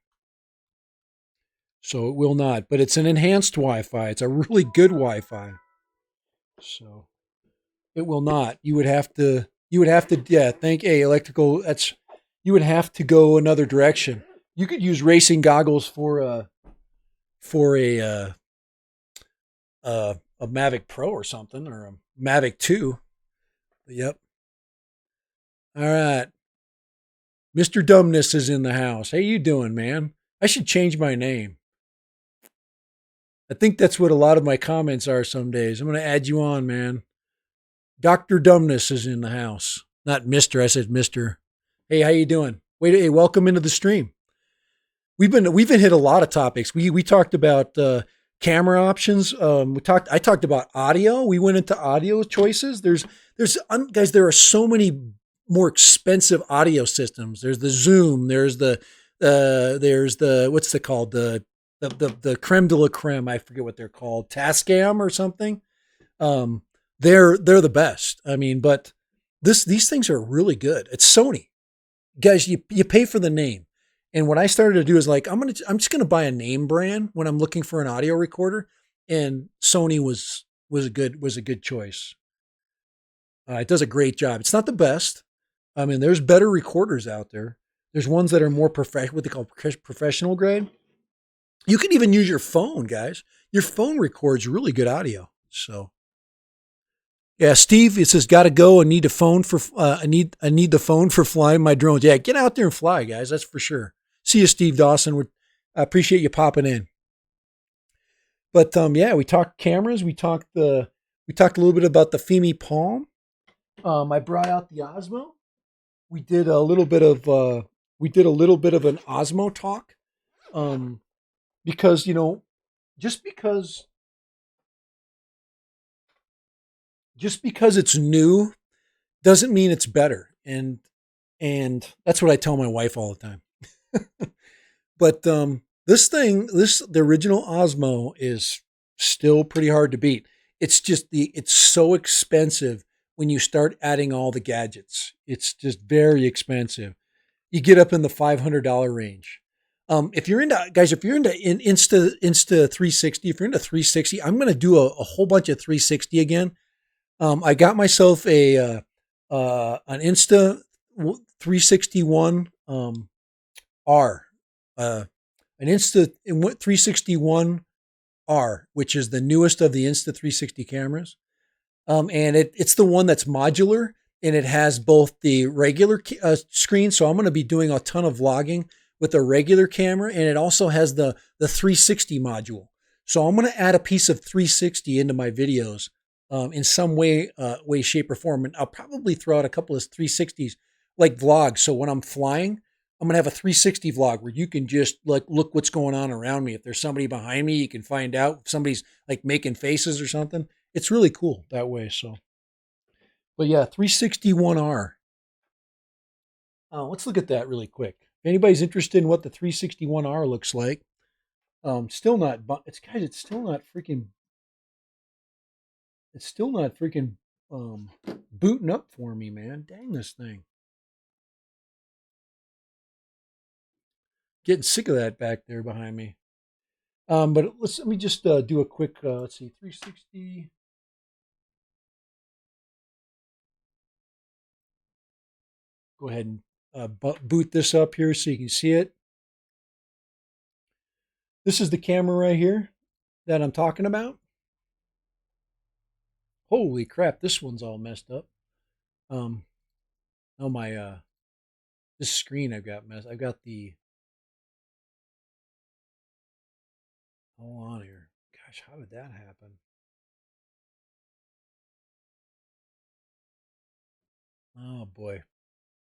so it will not. But it's an enhanced Wi-Fi. It's a really good Wi-Fi, so it will not. You would have to. You would have to. Yeah. Thank a electrical. That's. You would have to go another direction. You could use racing goggles for a Mavic Pro or something, or a Mavic 2. Yep. All right. Mr. Dumbness is in the house. How you doing, man? I should change my name. I think that's what a lot of my comments are some days. I'm going to add you on, man. Dr. Dumbness is in the house. Not Mr. I said Mr. Hey, how you doing? Wait, hey, welcome into the stream. We've been hit a lot of topics. We talked about camera options. I talked about audio. We went into audio choices. Guys. There are so many more expensive audio systems. There's the Zoom. There's the what's the called the creme de la creme. I forget what they're called. Tascam or something. Um, they're the best. I mean, but these things are really good. It's Sony, guys. You pay for the name. And what I started to do is like I'm just gonna buy a name brand when I'm looking for an audio recorder, and Sony was a good choice. It does a great job. It's not the best. I mean, there's better recorders out there. There's ones that are more what they call professional grade. You can even use your phone, guys. Your phone records really good audio. So yeah, Steve, it says gotta go. I need a phone for I need the phone for flying my drones. Yeah, get out there and fly, guys. That's for sure. See you, Steve Dawson. I appreciate you popping in. But yeah, we talked cameras. We talked a little bit about the Fimi Palm. I brought out the Osmo. We did a little bit of an Osmo talk. Um, because just because just because it's new doesn't mean it's better. And that's what I tell my wife all the time. But the original Osmo is still pretty hard to beat. It's so expensive when you start adding all the gadgets. It's just very expensive. You get up in the $500 range. If you're into guys, if you're into Insta 360, if you're into 360, I'm going to do a whole bunch of 360 again. I got myself an Insta 361 R, uh, an Insta 361 R, which is the newest of the Insta 360 cameras. And it's the one that's modular, and it has both the regular screen. So I'm going to be doing a ton of vlogging with a regular camera, and it also has the 360 module. So I'm going to add a piece of 360 into my videos in some way, shape, or form. And I'll probably throw out a couple of 360s like vlogs. So when I'm flying, I'm gonna have a 360 vlog where you can just like look what's going on around me. If there's somebody behind me, you can find out if somebody's like making faces or something. It's really cool that way. So, but yeah, 361R. Let's look at that really quick. If anybody's interested in what the 361R looks like, still not. It's guys. It's still not freaking booting up for me, man. Dang this thing. Getting sick of that back there behind me. But let me just do a quick, let's see, 360. Go ahead and boot this up here so you can see it. This is the camera right here that I'm talking about. Holy crap, this one's all messed up. Um, oh my, this screen I've got messed. I've got the. Hold on here. Gosh, how did that happen? Oh boy,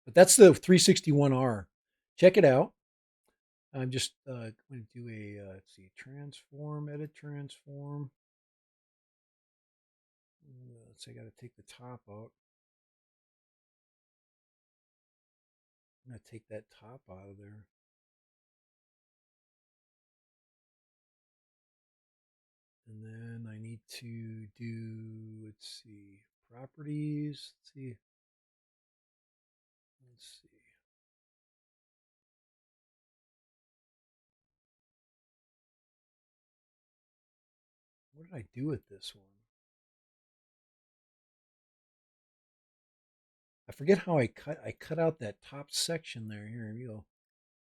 but that's the 361R. Check it out. I'm just going to do a let's see, transform, edit, transform. Let's see, I got to take the top out. I'm going to take that top out of there. And then I need to do, let's see, properties. Let's see. Let's see. What did I do with this one? I forget how I cut out that top section there. Here we go. All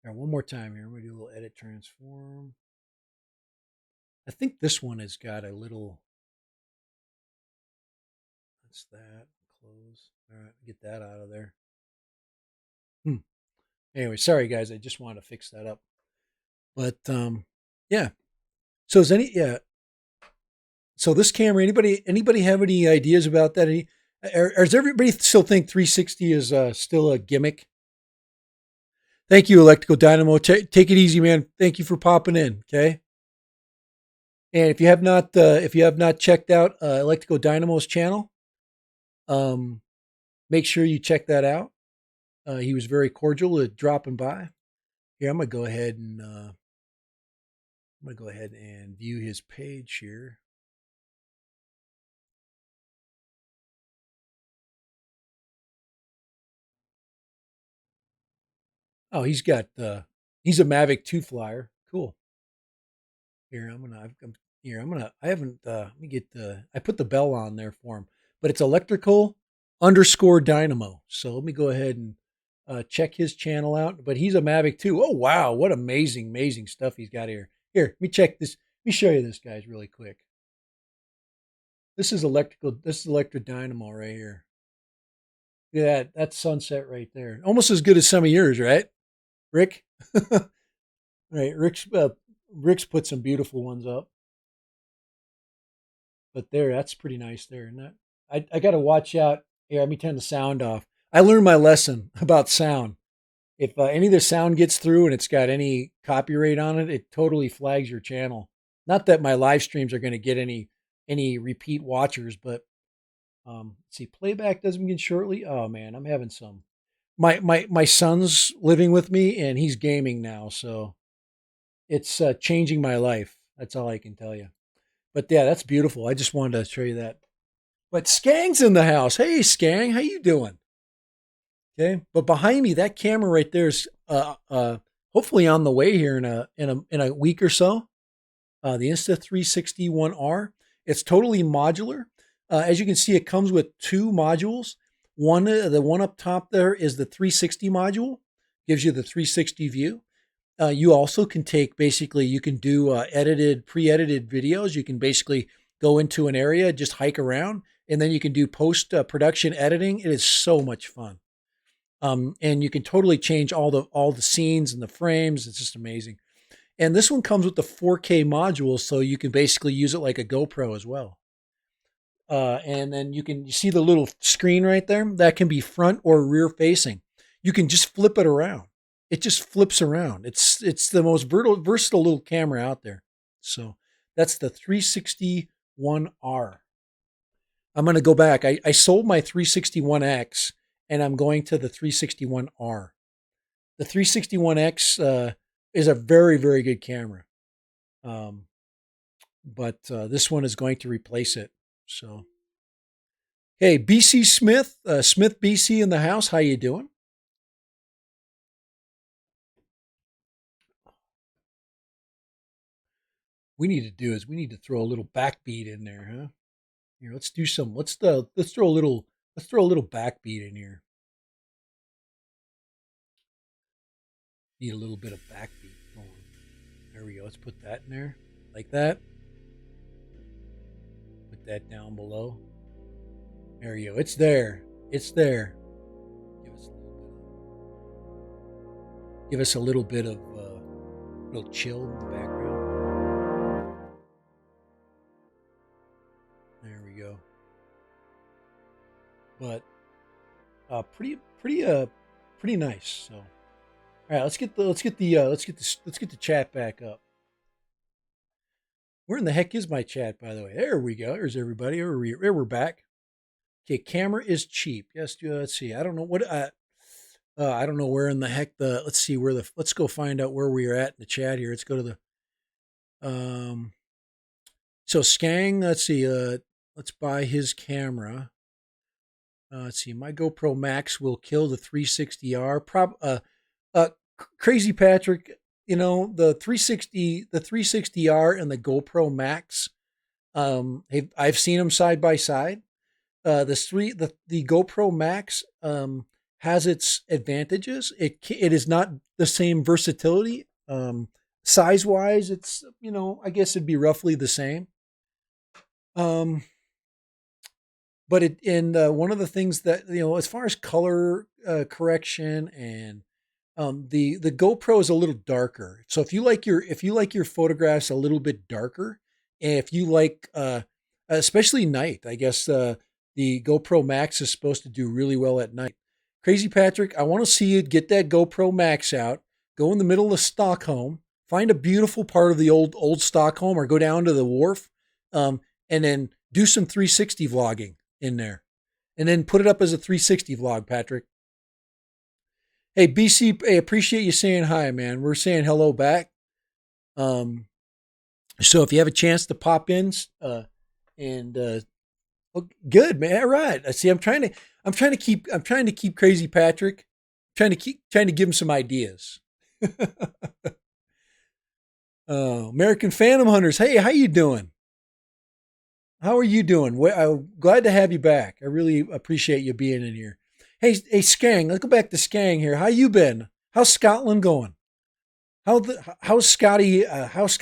right, one more time here. I'm going to do a little edit transform. I think this one has got a little. That's that. Close. All right, get that out of there. Anyway, sorry guys. I just wanted to fix that up. But yeah. So is any yeah. So this camera. Anybody have any ideas about that? Or does everybody still think 360 is still a gimmick? Thank you, Electrical Dynamo. Take it easy, man. Thank you for popping in. Okay. And if you have not checked out Electrical Dynamo's channel, um, make sure you check that out. He was very cordial at dropping by. Here, I'm gonna go ahead and view his page here. Oh, he's a Mavic 2 flyer. Cool. Here, I haven't, let me get I put the bell on there for him, but it's electrical underscore dynamo. So let me go ahead and check his channel out. But he's a Mavic too. Oh, wow. What amazing, amazing stuff he's got here. Here, let me check this. Let me show you this, guys, really quick. This is electric dynamo right here. Yeah, that's sunset right there. Almost as good as some of yours, right, Rick? Right, Rick's put some beautiful ones up. But that's pretty nice there. And I got to watch out. Here, let me turn the sound off. I learned my lesson about sound. If any of the sound gets through and it's got any copyright on it, it totally flags your channel. Not that my live streams are going to get any repeat watchers, but let's see, playback doesn't begin shortly. Oh man, I'm having some. My son's living with me and he's gaming now, so it's changing my life. That's all I can tell you. But yeah, that's beautiful. I just wanted to show you that. But Skang's in the house. Hey, Skang, how you doing? Okay, but behind me, that camera right there is hopefully on the way here in a week or so. The Insta360 ONE R. It's totally modular. As you can see, it comes with two modules. The one up top there is the 360 module, gives you the 360 view. You also can you can do pre-edited videos. You can basically go into an area, just hike around, and then you can do post production editing. It is so much fun. And you can totally change all the scenes and the frames. It's just amazing. And this one comes with the 4K module, so you can basically use it like a GoPro as well. And then you see the little screen right there. That can be front or rear facing. You can just flip it around. It just flips around. It's the most versatile little camera out there. So that's the 360 ONE R. I'm going to go back. I sold my 361X and I'm going to the 361R. The 361X is a very, very good camera. Um, but this one is going to replace it. So, hey, BC Smith, Smith BC in the house. How you doing? we need to do is we need to throw a little backbeat in there, huh? Here, let's do some. Let's throw a little backbeat in here. Need a little bit of backbeat going. There we go. Let's put that in there like that. Put that down below. There you go. It's there. It's there. Give us a little bit of little chill in the background. There we go. But pretty nice. So, all right, let's get the chat back up. Where in the heck is my chat, by the way? There we go. There's everybody. We're back. Okay, camera is cheap. Yes, let's see. I don't know what I don't know where in the heck let's see where let's go find out where we are at in the chat here. Let's go to the so Skang, let's see, let's buy his camera. Let's see, my GoPro Max will kill the 360R. Crazy Patrick, the 360R and the GoPro Max. I've seen them side by side. The GoPro Max has its advantages. It is not the same versatility. Size wise, it's I guess it'd be roughly the same. But one of the things that as far as color correction and the GoPro is a little darker. So if you like your photographs a little bit darker, and if you like especially night, I guess the GoPro Max is supposed to do really well at night. Crazy Patrick, I want to see you get that GoPro Max out, go in the middle of Stockholm, find a beautiful part of the old Stockholm, or go down to the wharf, and then do some 360 vlogging in there, and then put it up as a 360 vlog, Patrick. Hey, BC, I appreciate you saying hi, man. We're saying hello back. So if you have a chance to pop in, good, man. All right. I see. I'm trying to keep Crazy Patrick, trying to give him some ideas. American Phantom Hunters. Hey, how you doing? How are you doing? I'm glad to have you back. I really appreciate you being in here. Hey, Skang, let's go back to Skang here. How you been? How's Scotland going? How's Scotty? How's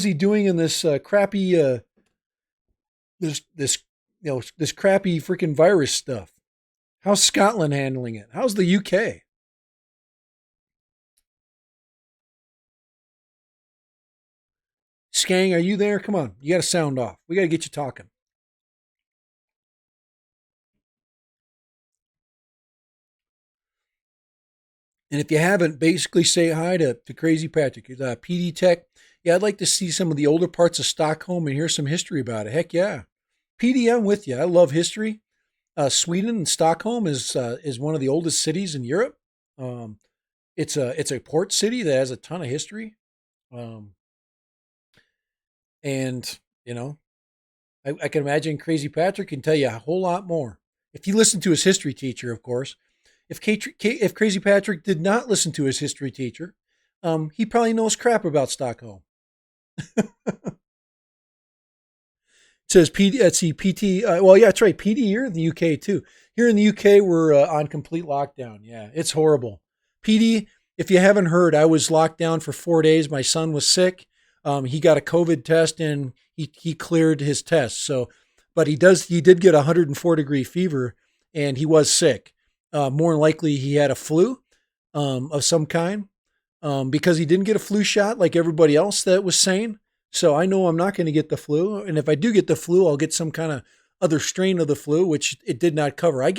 he doing in this crappy this crappy freaking virus stuff? How's Scotland handling it? How's the UK? Skang, are you there? Come on, you got to sound off. We got to get you talking. And if you haven't, basically say hi to Crazy Patrick. PD Tech. Yeah, I'd like to see some of the older parts of Stockholm and hear some history about it. Heck yeah. PD, I'm with you. I love history. Sweden and Stockholm is one of the oldest cities in Europe. It's a port city that has a ton of history. And I can imagine Crazy Patrick can tell you a whole lot more if you listen to his history teacher, of course. If Crazy Patrick did not listen to his history teacher, he probably knows crap about Stockholm. It says PD. Let's see, PT. Well, yeah, that's right. PD, you're in the UK too. Here in the UK, we're on complete lockdown. Yeah, it's horrible. PD, if you haven't heard, I was locked down for 4 days. My son was sick. He got a COVID test and he cleared his test. So, but he did get a 104-degree fever and he was sick. More than likely, he had a flu of some kind because he didn't get a flu shot like everybody else that was sane. So I know I'm not going to get the flu. And if I do get the flu, I'll get some kind of other strain of the flu, which it did not cover. I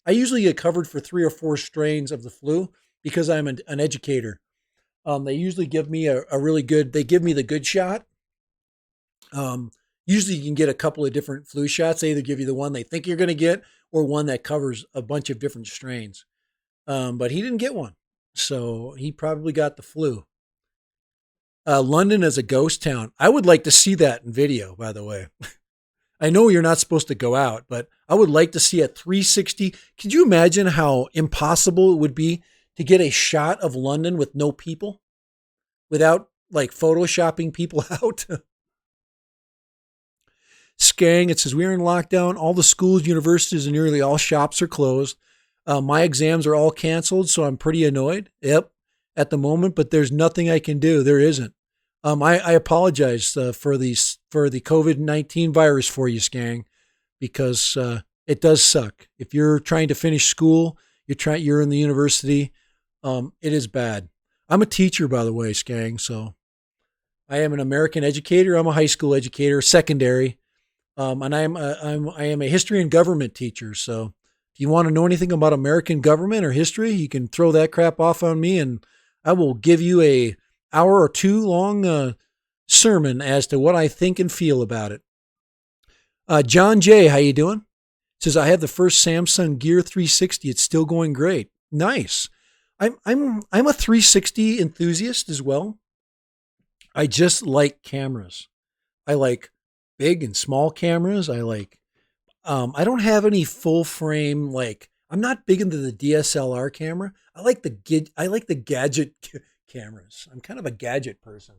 usually get covered for 3 or 4 strains of the flu because I'm an educator. They usually give me they give me the good shot. Usually you can get a couple of different flu shots. They either give you the one they think you're going to get or one that covers a bunch of different strains. But he didn't get one. So he probably got the flu. London is a ghost town. I would like to see that in video, by the way. I know you're not supposed to go out, but I would like to see a 360. Could you imagine how impossible it would be to get a shot of London with no people? without like photoshopping people out. Skang, it says, we are in lockdown. All the schools, universities, and nearly all shops are closed. My exams are all canceled, so I'm pretty annoyed. Yep, at the moment, but there's nothing I can do. There isn't. I apologize for the COVID-19 virus for you, Skang, because it does suck. If you're trying to finish school, you're in the university. It is bad. I'm a teacher, by the way, Skang. So I am an American educator. I'm a high school educator, secondary. And I am a history and government teacher. So if you want to know anything about American government or history, you can throw that crap off on me, and I will give you a hour or two long sermon as to what I think and feel about it. John J, how you doing? Says, I have the first Samsung Gear 360. It's still going great. Nice. I'm a 360 enthusiast as well. I just like cameras. I like big and small cameras. I don't have any full frame, like, I'm not big into the DSLR camera. I like the gadget cameras. I'm kind of a gadget person.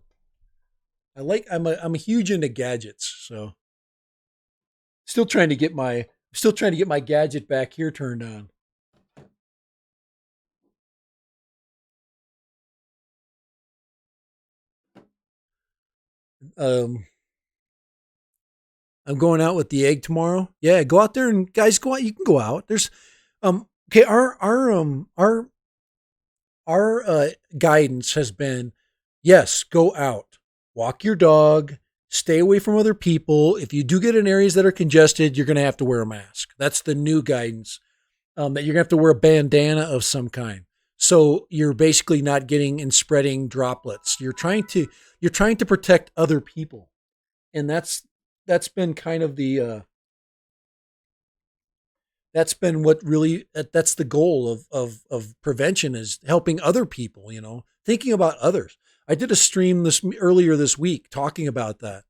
I'm a huge into gadgets. So still trying to get my gadget back here turned on. Um, I'm going out with the egg tomorrow. Yeah, go out there and guys go out. You can go out. There's okay, our guidance has been, yes, go out, walk your dog, stay away from other people. If you do get in areas that are congested, you're going to have to wear a mask. That's the new guidance. That you're going to have to wear a bandana of some kind. So you're basically not getting and spreading droplets. You're trying to protect other people, and that's been kind of the that's been what really that's the goal of prevention, is helping other people, thinking about others. I did a stream this earlier this week talking about that.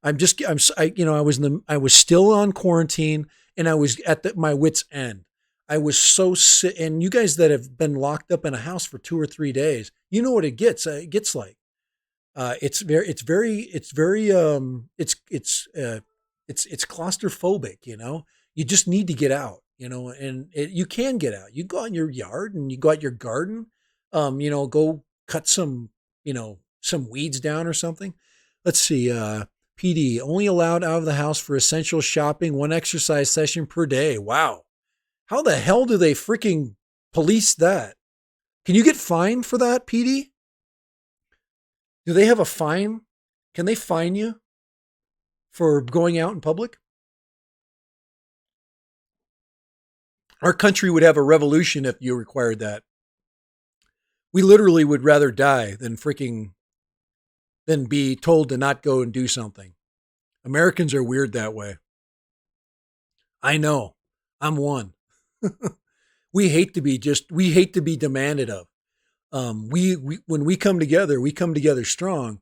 I was still on quarantine, and I was at my wit's end. I was so sick, and you guys that have been locked up in a house for 2 or 3 days, you know what it gets. It gets like, it's claustrophobic. You just need to get out. And you can get out. You go out in your yard and you go out your garden. Go cut some weeds down or something. Let's see. PD only allowed out of the house for essential shopping, 1 exercise session per day. Wow. How the hell do they freaking police that? Can you get fined for that, PD? Do they have a fine? Can they fine you for going out in public? Our country would have a revolution if you required that. We literally would rather die than be told to not go and do something. Americans are weird that way. I know. I'm one. We hate to be demanded of. We when we come together strong,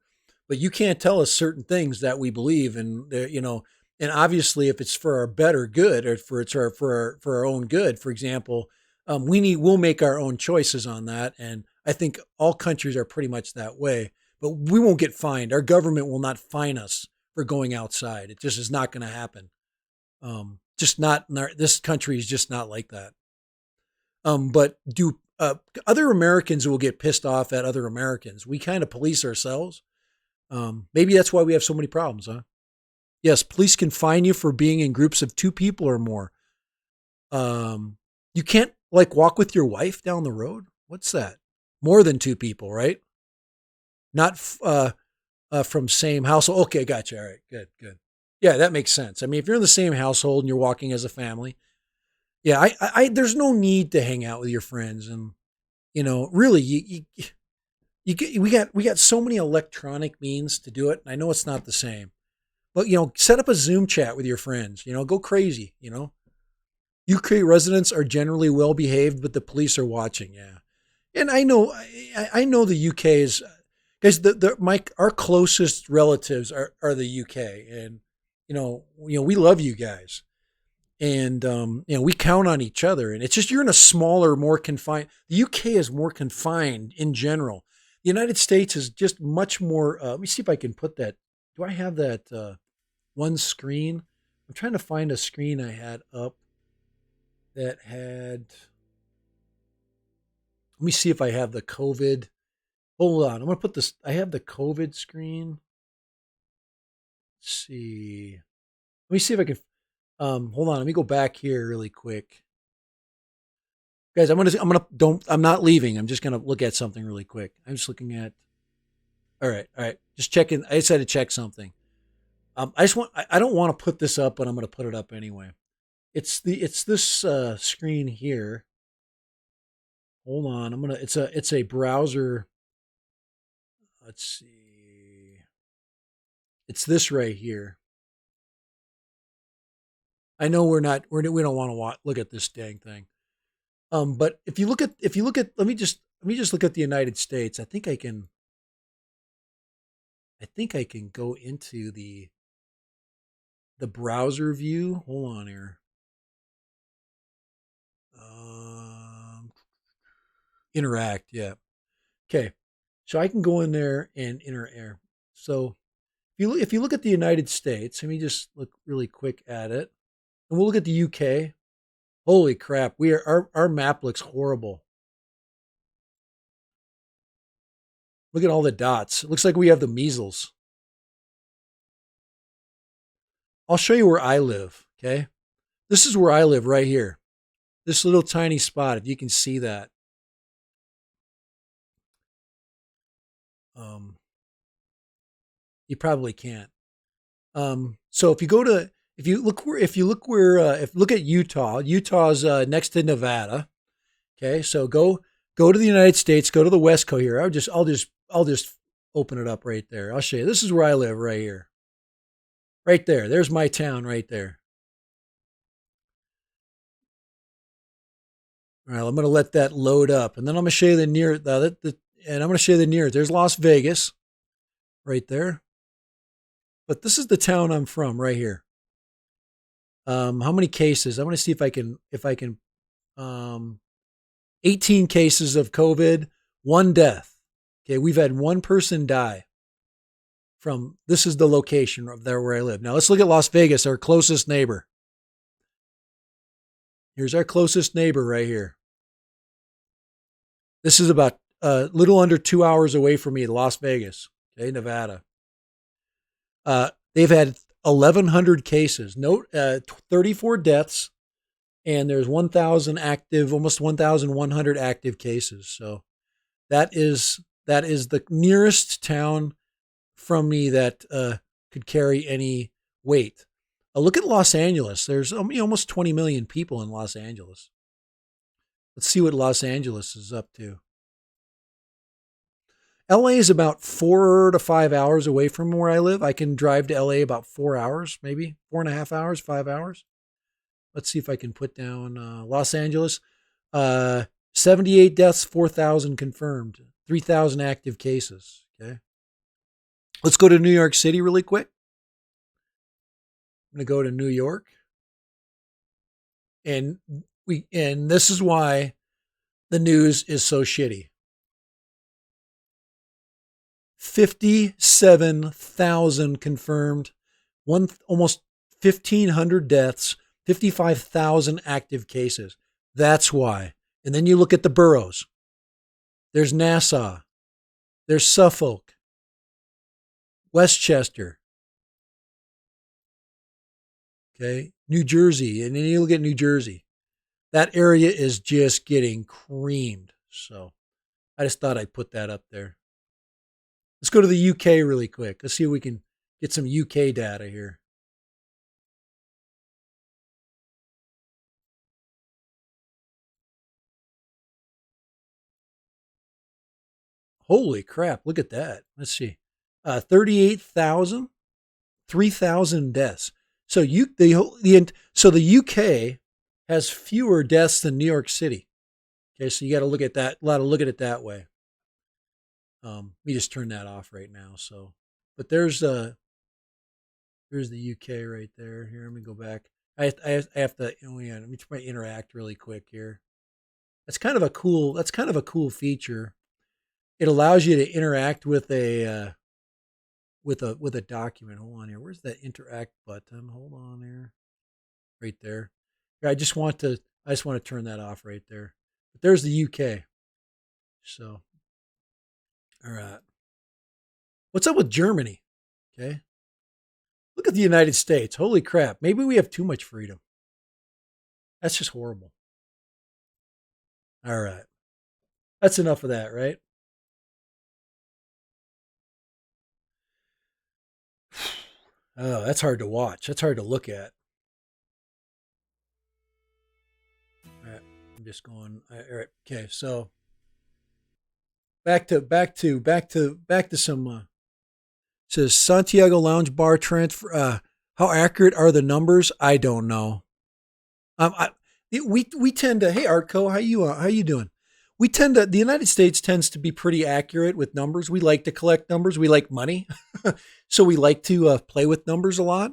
but you can't tell us certain things that we believe, and obviously if it's for our better good, or for our own good. For example, we'll make our own choices on that, and I think all countries are pretty much that way. But we won't get fined. Our government will not fine us for going outside. It just is not going to happen. Just not this country is just not like that. But do other Americans will get pissed off at other Americans? We kind of police ourselves. Maybe that's why we have so many problems, huh? Yes, police can fine you for being in groups of 2 people or more. You can't like walk with your wife down the road. What's that? More than 2 people, right? Not from same household. Okay, gotcha. All right, good, good. Yeah, that makes sense. I mean, if you're in the same household and you're walking as a family, yeah, there's no need to hang out with your friends, and really, we got so many electronic means to do it. And I know it's not the same, but set up a Zoom chat with your friends. Go crazy. UK residents are generally well behaved, but the police are watching. Yeah, and I know the UK is, guys. Our closest relatives are the UK, and we love you guys. And we count on each other, and it's just you're in a smaller, more confined. The UK is more confined in general. The United States is just much more. Let me see if I can put that. Do I have that one screen? I'm trying to find a screen I had up that had. Let me see if I have the COVID. Hold on. I'm going to put this. I have the COVID screen. Let's see. Let me see if I can. Hold on. Let me go back here really quick. Guys, I'm not leaving. I'm just going to look at something really quick. I'm just looking at, all right. All right. Just checking. I just had to check something. I don't want to put this up, but I'm going to put it up anyway. It's this screen here. Hold on. It's a browser. Let's see. It's this right here. I know we don't want to look at this dang thing. But if you look at, let me just look at the United States. I think I can go into the browser view. Hold on here. Interact, yeah. Okay, so I can go in there and interact. So if you look at the United States, let me just look really quick at it, and we'll look at the UK. Holy crap, our map looks horrible. Look at all the dots. It looks like we have the measles. I'll show you where I live. Okay, this is where I live right here. This little tiny spot, if you can see that. Um, you probably can't. So if you look where if look at Utah, Utah's next to Nevada. Okay, so go to the United States, go to the West Coast here. I'll just open it up right there. I'll show you. This is where I live right here, right there. There's my town right there. All right, I'm going to let that load up, and then I'm going to show you and I'm going to show you the nearest. There's Las Vegas, right there. But this is the town I'm from, right here. How many cases? I want to see if I can 18 cases of COVID, one death. Okay, we've had one person die from this is the location of there where I live. Now let's look at Las Vegas, our closest neighbor. Here's our closest neighbor right here. This is about a little under 2 hours away from me, Las Vegas, okay, Nevada. They've had 1,100 cases, 34 deaths, and there's 1,000 active, almost 1,100 active cases. So that is the nearest town from me that could carry any weight. Look at Los Angeles. There's almost 20 million people in Los Angeles. Let's see what Los Angeles is up to. LA is about 4 to 5 hours away from where I live. I can drive to LA about 4 hours, maybe 4.5 hours, 5 hours. Let's see if I can put down Los Angeles. 78 deaths, 4,000 confirmed, 3,000 active cases. Okay. Let's go to New York City really quick. I'm going to go to New York. And this is why the news is so shitty. 57,000 confirmed, almost 1,500 deaths, 55,000 active cases. That's why. And then you look at the boroughs. There's Nassau. There's Suffolk. Westchester. Okay. New Jersey. And then you look at New Jersey. That area is just getting creamed. So I just thought I'd put that up there. Let's go to the UK really quick. Let's see if we can get some UK data here. Holy crap, look at that. Let's see. 38,000, 3,000 deaths. So the UK has fewer deaths than New York City. Okay, so you got to look at that. Look at it that way. Let me just turn that off right now. So, but there's the UK right there. Here, let me go back. I have to. Oh yeah, let me try to interact really quick here. That's kind of a cool feature. it allows you to interact with a document. Hold on here. Where's that interact button? Hold on here. Right there. Yeah, I just want to turn that off right there. But there's the UK. So, all right. What's up with Germany? Okay. Look at the United States. Holy crap. Maybe we have too much freedom. That's just horrible. All right. That's enough of that, right? Oh, that's hard to watch. That's hard to look at. All right. I'm just going. All right. Okay. So back to some says Santiago Lounge Bar transfer. How accurate are the numbers? I don't know. I, we tend to. Hey, Artco, how you doing? We tend to. The United States tends to be pretty accurate with numbers. We like to collect numbers. We like money, so we like to play with numbers a lot.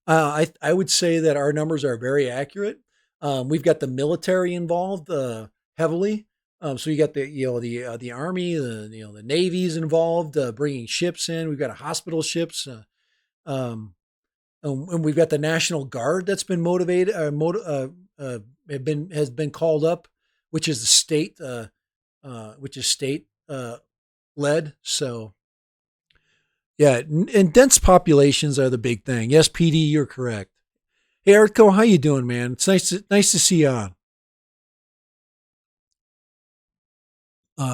I would say that our numbers are very accurate. We've got the military involved heavily. So you got the army, the navy's involved, bringing ships in. We've got a hospital ships, um, and we've got the National Guard that's been motivated, has been called up, which is the state, which is state led. So yeah, and dense populations are the big thing. Yes, PD, you're correct. Hey, Erico, how you doing, man? It's nice to see you on.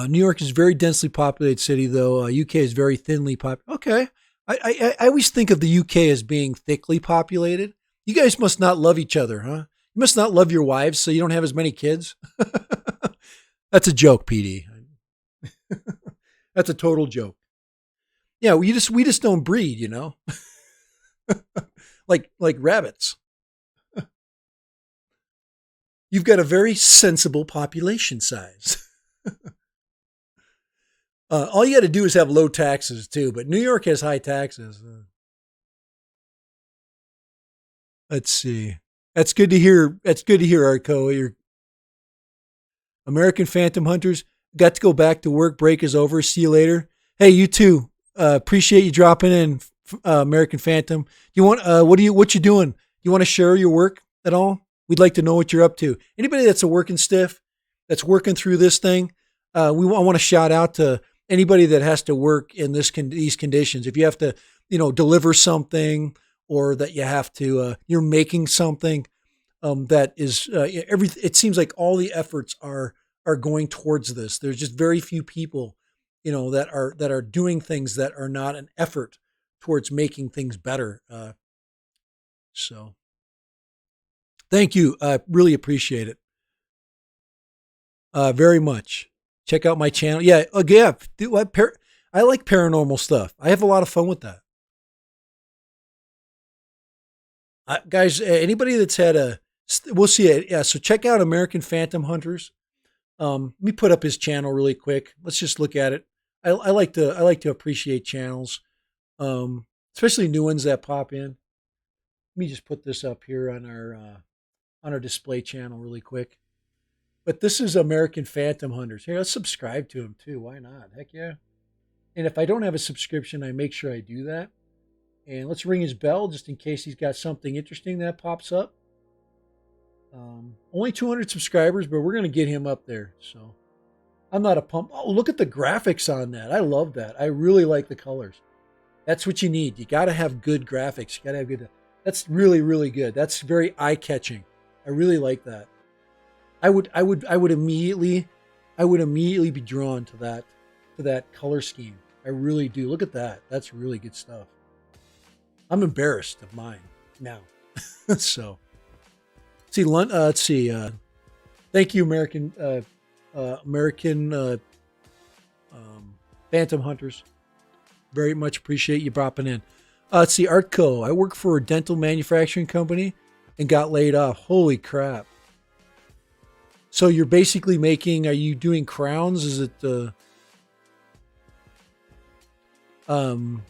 New York is a very densely populated city, though. UK is very thinly populated. Okay. I always think of the UK as being thickly populated. You guys must not love each other, huh? You must not love your wives, so you don't have as many kids. That's a joke, PD. That's a total joke. Yeah, we just don't breed, like rabbits. You've got a very sensible population size. All you got to do is have low taxes too, but New York has high taxes. Let's see. That's good to hear. That's good to hear, Arco. Your American Phantom Hunters got to go back to work. Break is over. See you later. Hey, you too. Appreciate you dropping in, American Phantom. You want what you doing? You want to share your work at all? We'd like to know what you're up to. Anybody that's a working stiff, that's working through this thing, I want to shout out to anybody that has to work in these conditions. If you have to, deliver something, or that you have to, you're making something that is it seems like all the efforts are going towards this. There's just very few people, that are doing things that are not an effort towards making things better. So thank you. I really appreciate it very much. Check out my channel. Yeah, yeah. I like paranormal stuff. I have a lot of fun with that. Guys, anybody that's we'll see it. Yeah, so check out American Phantom Hunters. Let me put up his channel really quick. Let's just look at it. I like to appreciate channels, especially new ones that pop in. Let me just put this up here on our display channel really quick. But this is American Phantom Hunters. Here, let's subscribe to him too. Why not? Heck yeah. And if I don't have a subscription, I make sure I do that. And let's ring his bell just in case he's got something interesting that pops up. Only 200 subscribers, but we're going to get him up there. So I'm not a pump. Oh, look at the graphics on that. I love that. I really like the colors. That's what you need. You got to have good graphics. You got to have good. That's really, really good. That's very eye catching. I really like that. I would immediately be drawn to that color scheme. I really do. Look at that. That's really good stuff. I'm embarrassed of mine now. So, let's see. Thank you, American Phantom Hunters. Very much appreciate you dropping in. Let's see, Artco. I work for a dental manufacturing company and got laid off. Holy crap. So you're basically are you doing crowns? Is it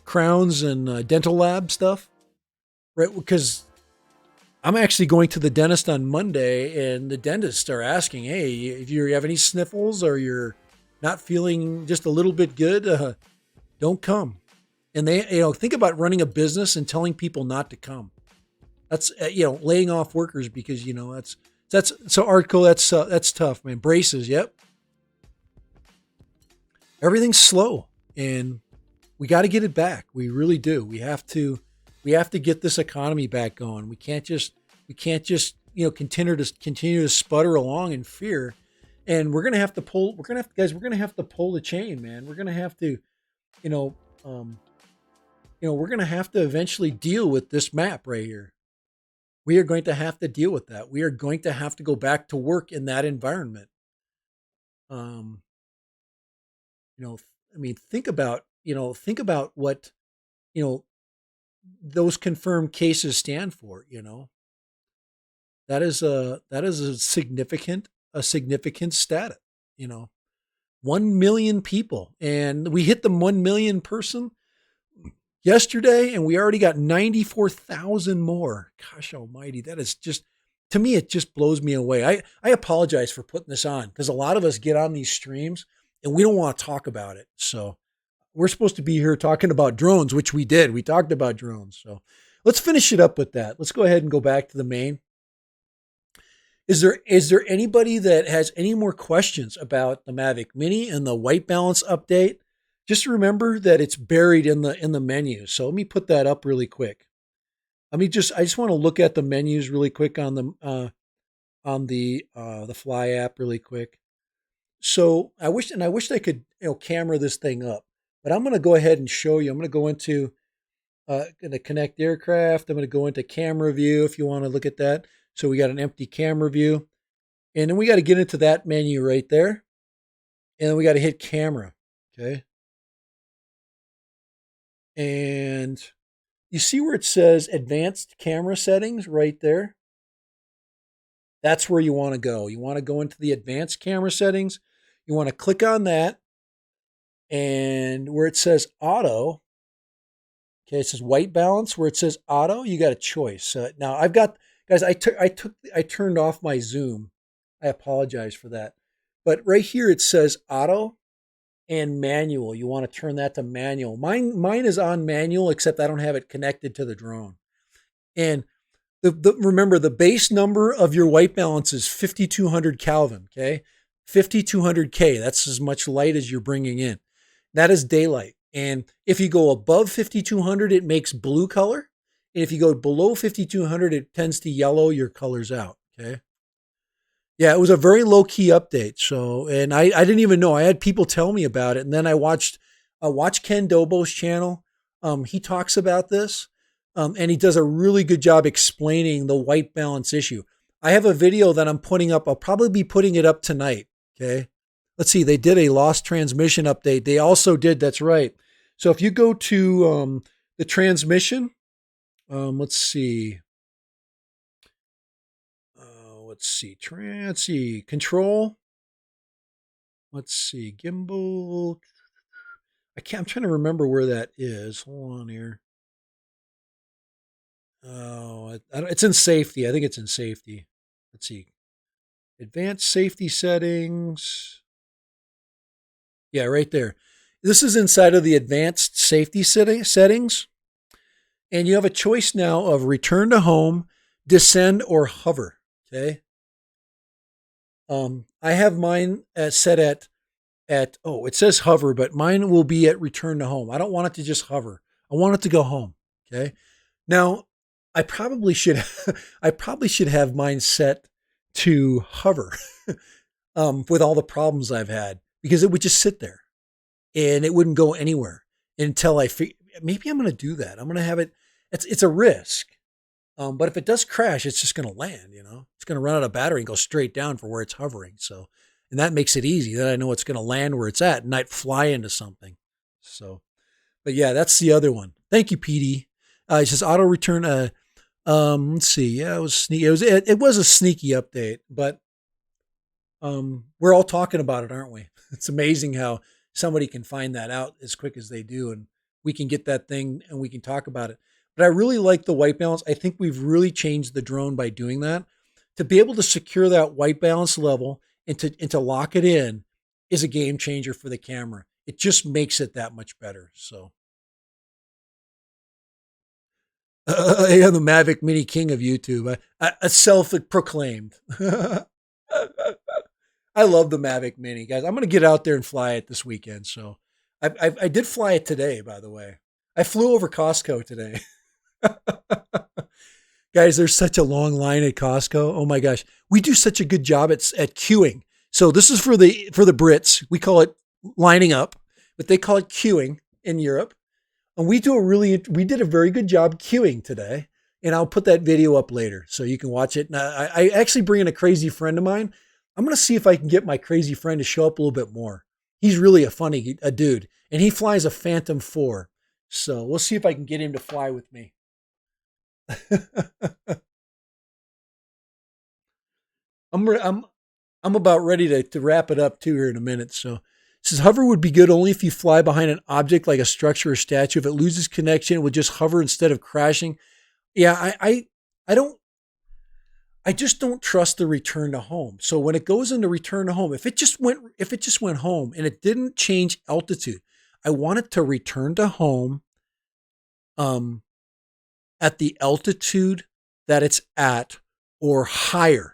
crowns and dental lab stuff? Right, because I'm actually going to the dentist on Monday, and the dentists are asking, hey, if you have any sniffles or you're not feeling just a little bit good, don't come. And they, think about running a business and telling people not to come. That's laying off workers because that's so Artco. That's tough, man. Braces, yep. Everything's slow, and we got to get it back. We really do. We have to get this economy back going. We can't just continue to sputter along in fear. And we're gonna have to pull. We're gonna have to, guys. We're gonna have to pull the chain, man. We're gonna have to, you know, um, we're gonna have to eventually deal with this map right here. We are going to have to deal with that. We are going to have to go back to work in that environment. Um, you know, I mean, think about what you know those confirmed cases stand for. That is a significant stat. You know, 1 million people, and we hit the 1 million person yesterday, and we already got 94,000 more. Gosh almighty, that is just, to me, it just blows me away. I apologize for putting this on because a lot of us get on these streams and we don't want to talk about it. So we're supposed to be here talking about drones, which we did. We talked about drones. So let's finish it up with that. Let's go ahead and go back to the main. Is there anybody that has any more questions about the Mavic Mini and the white balance update? Just remember that it's buried in the menu. So let me put that up really quick. I just want to look at the menus really quick on the Fly app really quick. So I wish I could camera this thing up, but I'm going to go ahead and show you. I'm going to go into going connect aircraft. I'm going to go into camera view if you want to look at that. So we got an empty camera view, and then we got to get into that menu right there, and then we got to hit camera. Okay, and you see where it says advanced camera settings right there. That's where you want to go. You want to go into the advanced camera settings. You want to click on that, and where it says auto, okay, it says white balance. Where it says auto, you got a choice. Now I've got, guys. I turned off my zoom. I apologize for that. But right here it says auto and manual. You want to turn that to manual. Mine is on manual, except I don't have it connected to the drone. And remember, the base number of your white balance is 5200 Kelvin. Okay, 5200 K. That's as much light as you're bringing in. That is daylight. And if you go above 5200, it makes blue color. And if you go below 5200, it tends to yellow your colors out. Okay. Yeah, it was a very low key update. So, and I didn't even know. I had people tell me about it, and then I watch Ken Dobo's channel. He talks about this, and he does a really good job explaining the white balance issue. I have a video that I'm putting up. I'll probably be putting it up tonight. Okay, let's see. They did a lost transmission update. They also did. That's right. So if you go to the transmission, let's see. Let's see, control. Let's see, gimbal. I'm trying to remember where that is. Hold on here. Oh, it's in safety. I think it's in safety. Let's see, advanced safety settings. Yeah, right there. This is inside of the advanced safety settings. And you have a choice now of return to home, descend, or hover. Okay. I have mine set at it says hover, but mine will be at return to home. I don't want it to just hover. I want it to go home. Okay. Now, I probably should I probably should have mine set to hover with all the problems I've had, because it would just sit there and it wouldn't go anywhere until maybe I'm going to do that. I'm going to have it. It's a risk. But if it does crash, it's just going to land, it's going to run out of battery and go straight down for where it's hovering. So, and that makes it easy. Then I know it's going to land where it's at and not fly into something. So, but yeah, that's the other one. Thank you, PD. It says auto return. Let's see. Yeah, it was sneaky. It was a sneaky update, but we're all talking about it, aren't we? It's amazing how somebody can find that out as quick as they do, and we can get that thing and we can talk about it. But I really like the white balance. I think we've really changed the drone by doing that. To be able to secure that white balance level and to lock it in, is a game changer for the camera. It just makes it that much better. So I am the Mavic Mini King of YouTube. A self-proclaimed. I love the Mavic Mini, guys. I'm going to get out there and fly it this weekend. So I did fly it today, by the way. I flew over Costco today. Guys, there's such a long line at Costco. Oh my gosh. We do such a good job at queuing. So this is for the Brits. We call it lining up, but they call it queuing in Europe. And we did a very good job queuing today. And I'll put that video up later so you can watch it. And I actually bring in a crazy friend of mine. I'm going to see if I can get my crazy friend to show up a little bit more. He's really a dude, and he flies a Phantom 4. So we'll see if I can get him to fly with me. I'm I'm about ready to wrap it up too here in a minute. So it says hover would be good only if you fly behind an object like a structure or statue. If it loses connection, it would just hover instead of crashing. Yeah, I don't I just don't trust the return to home. So when it goes into return to home, if it just went home and it didn't change altitude, I want it to return to home um at the altitude that it's at or higher.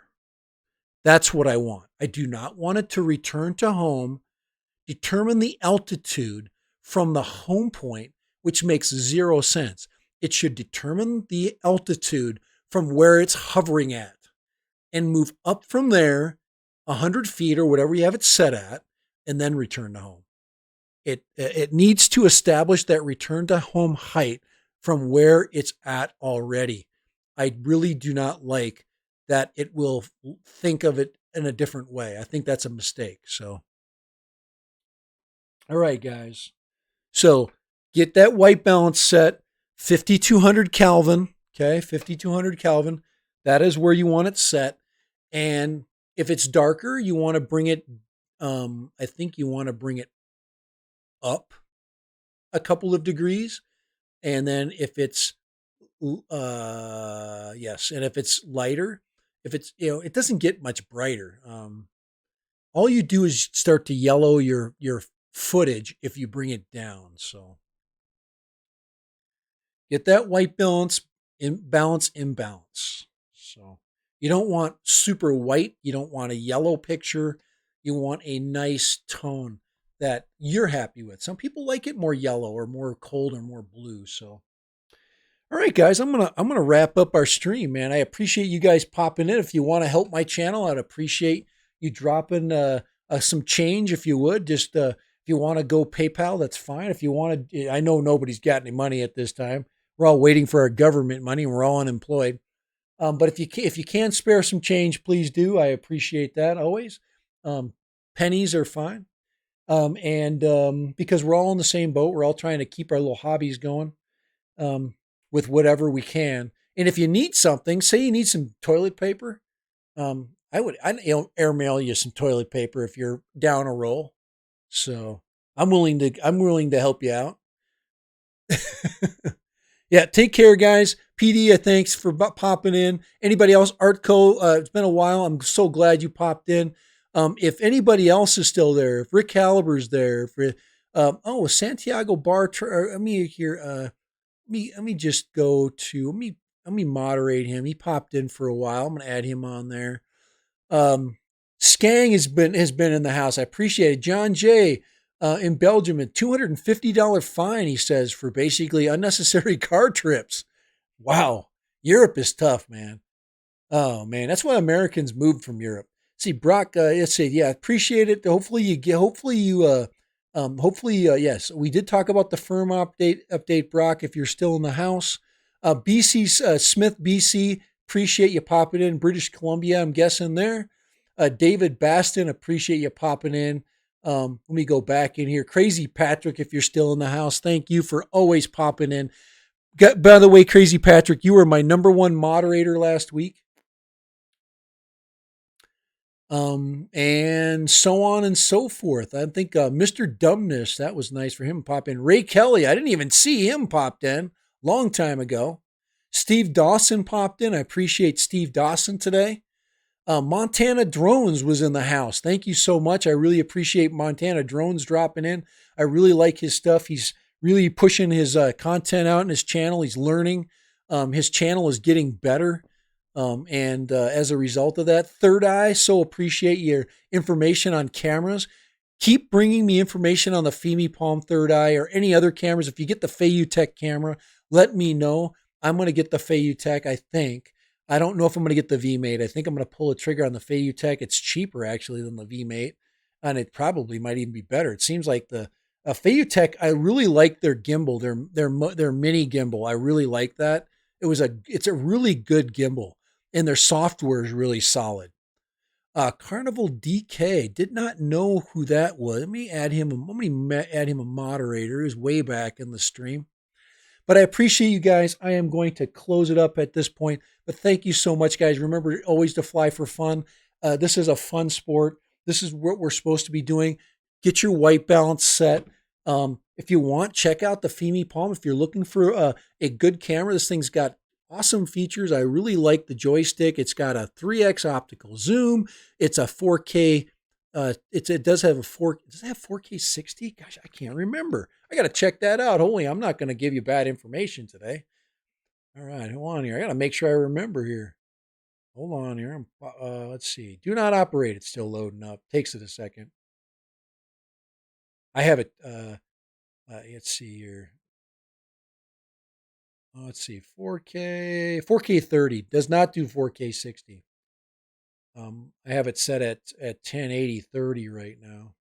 That's what I want. I do not want it to return to home, determine the altitude from the home point, which makes zero sense. It should determine the altitude from where it's hovering at and move up from there 100 feet or whatever you have it set at, and then return to home. It needs to establish that return to home height from where it's at already. I really do not like that it will think of it in a different way. I think that's a mistake. So, all right, guys. So get that white balance set, 5200 Kelvin. Okay, 5200 Kelvin. That is where you want it set. And if it's darker, you want to bring it, I think you want to bring it up a couple of degrees. And then if it's, yes, and if it's lighter, if it's, it doesn't get much brighter. All you do is start to yellow your footage if you bring it down. So get that white balance imbalance. So you don't want super white. You don't want a yellow picture. You want a nice tone that you're happy with. Some people like it more yellow or more cold or more blue. So, all right, guys, I'm gonna wrap up our stream, man. I appreciate you guys popping in. If you want to help my channel, I'd appreciate you dropping some change if you would. Just if you want to go PayPal, that's fine. If you want to, I know nobody's got any money at this time. We're all waiting for our government money. And we're all unemployed. But if you can spare some change, please do. I appreciate that always. Pennies are fine. And because we're all in the same boat, we're all trying to keep our little hobbies going with whatever we can. And if you need something, say you need some toilet paper, I'd airmail you some toilet paper if you're down a roll. So I'm willing to help you out. Yeah, take care, guys. PD, thanks for popping in. Anybody else? Artco, it's been a while. I'm so glad you popped in. If anybody else is still there, if Rick Caliber's there, Santiago Bar. Let me here. Let me just go to. Let me moderate him. He popped in for a while. I'm gonna add him on there. Skang has been in the house. I appreciate it. John J. In Belgium, a $250 fine, he says, for basically unnecessary car trips. Wow. Europe is tough, man. Oh, man. That's why Americans moved from Europe. See, Brock, let's see. Yeah, appreciate it. Yes, we did talk about the firm update, Brock, if you're still in the house. Smith, BC, appreciate you popping in. British Columbia, I'm guessing there. David Baston, appreciate you popping in. Let me go back in here. Crazy Patrick, if you're still in the house, thank you for always popping in. By the way, Crazy Patrick, you were my number one moderator last week. And so on and so forth. I think Mr. Dumbness, that was nice for him to pop in. Ray Kelly, I didn't even see him popped in. Long time ago. Steve Dawson popped in. I appreciate Steve Dawson today. Montana Drones was in the house. Thank you so much. I really appreciate Montana Drones dropping in. I really like his stuff. He's really pushing his content out in his channel. He's learning. His channel is getting better. And as a result of that, Third Eye, so appreciate your information on cameras. Keep bringing me information on the Fimi Palm Third Eye or any other cameras. If you get the Feiyutech camera, let me know. I'm going to get the Feiyutech, I think. I don't know if I'm going to get the V-Mate. I think I'm going to pull a trigger on the Feiyutech. It's cheaper, actually, than the V-Mate, and it probably might even be better. It seems like the Feiyutech, I really like their gimbal, their mini gimbal. I really like that. It's a really good gimbal, and their software is really solid. Carnival DK, did not know who that was. Let me add him. Let me add him a moderator. He was way back in the stream. But I appreciate you guys. I am going to close it up at this point. But thank you so much, guys. Remember always to fly for fun. This is a fun sport. This is what we're supposed to be doing. Get your white balance set. If you want, check out the Fimi Palm. If you're looking for a good camera, this thing's got awesome features. I really like the joystick. It's got a 3x optical zoom. It's a 4K. It does have a 4. Does it have 4K 60? Gosh, I can't remember. I got to check that out. Holy, I'm not going to give you bad information today. All right, hold on here. I got to make sure I remember here. Hold on here. Let's see. Do not operate. It's still loading up. Takes it a second. I have it. Let's see here. Let's see. 4K 30 does not do 4K 60. I have it set at 1080 30 right now.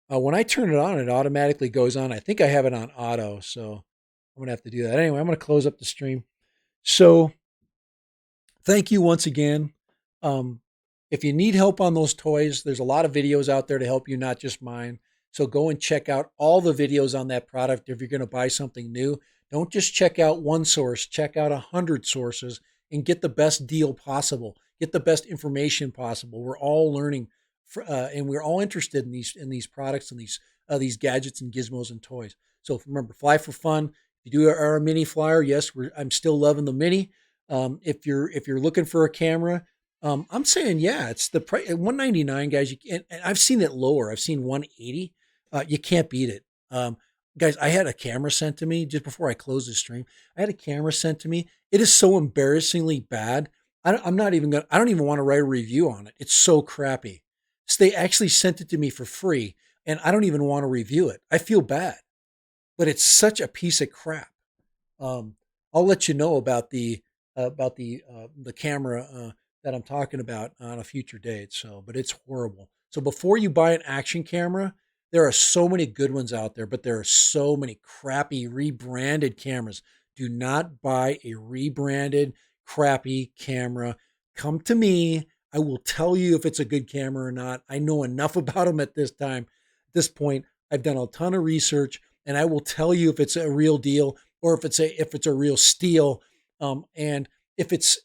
When I turn it on, it automatically goes on. I think I have it on auto, so I'm going to have to do that. Anyway, I'm going to close up the stream. So thank you once again. If you need help on those toys, there's a lot of videos out there to help you, not just mine. So go and check out all the videos on that product if you're going to buy something new. Don't just check out one source, check out 100 sources and get the best deal possible. Get the best information possible. We're all learning and we're all interested in these products and these gadgets and gizmos and toys. So remember, fly for fun. If you do our mini flyer, yes, I'm still loving the mini. If you're looking for a camera, I'm saying yeah, it's the price $199, guys. And I've seen it lower. I've seen 180. You can't beat it. Guys, I had a camera sent to me just before I closed the stream. I had a camera sent to me. It is so embarrassingly bad. I don't even want to write a review on it. It's so crappy. So they actually sent it to me for free, and I don't even want to review it. I feel bad, but it's such a piece of crap. I'll let you know about the camera that I'm talking about on a future date. So, but it's horrible. So before you buy an action camera, there are so many good ones out there, but there are so many crappy rebranded cameras. Do not buy a rebranded crappy camera. Come to me. I will tell you if it's a good camera or not. I know enough about them at this point. I've done a ton of research, and I will tell you if it's a real deal or if it's a real steal, and if it's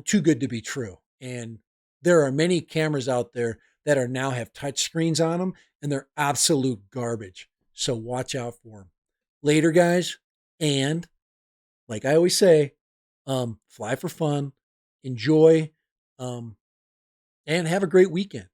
too good to be true. And there are many cameras out there that are now have touch screens on them, and they're absolute garbage. So watch out for them. Later, guys, and like I always say, fly for fun, enjoy, and have a great weekend.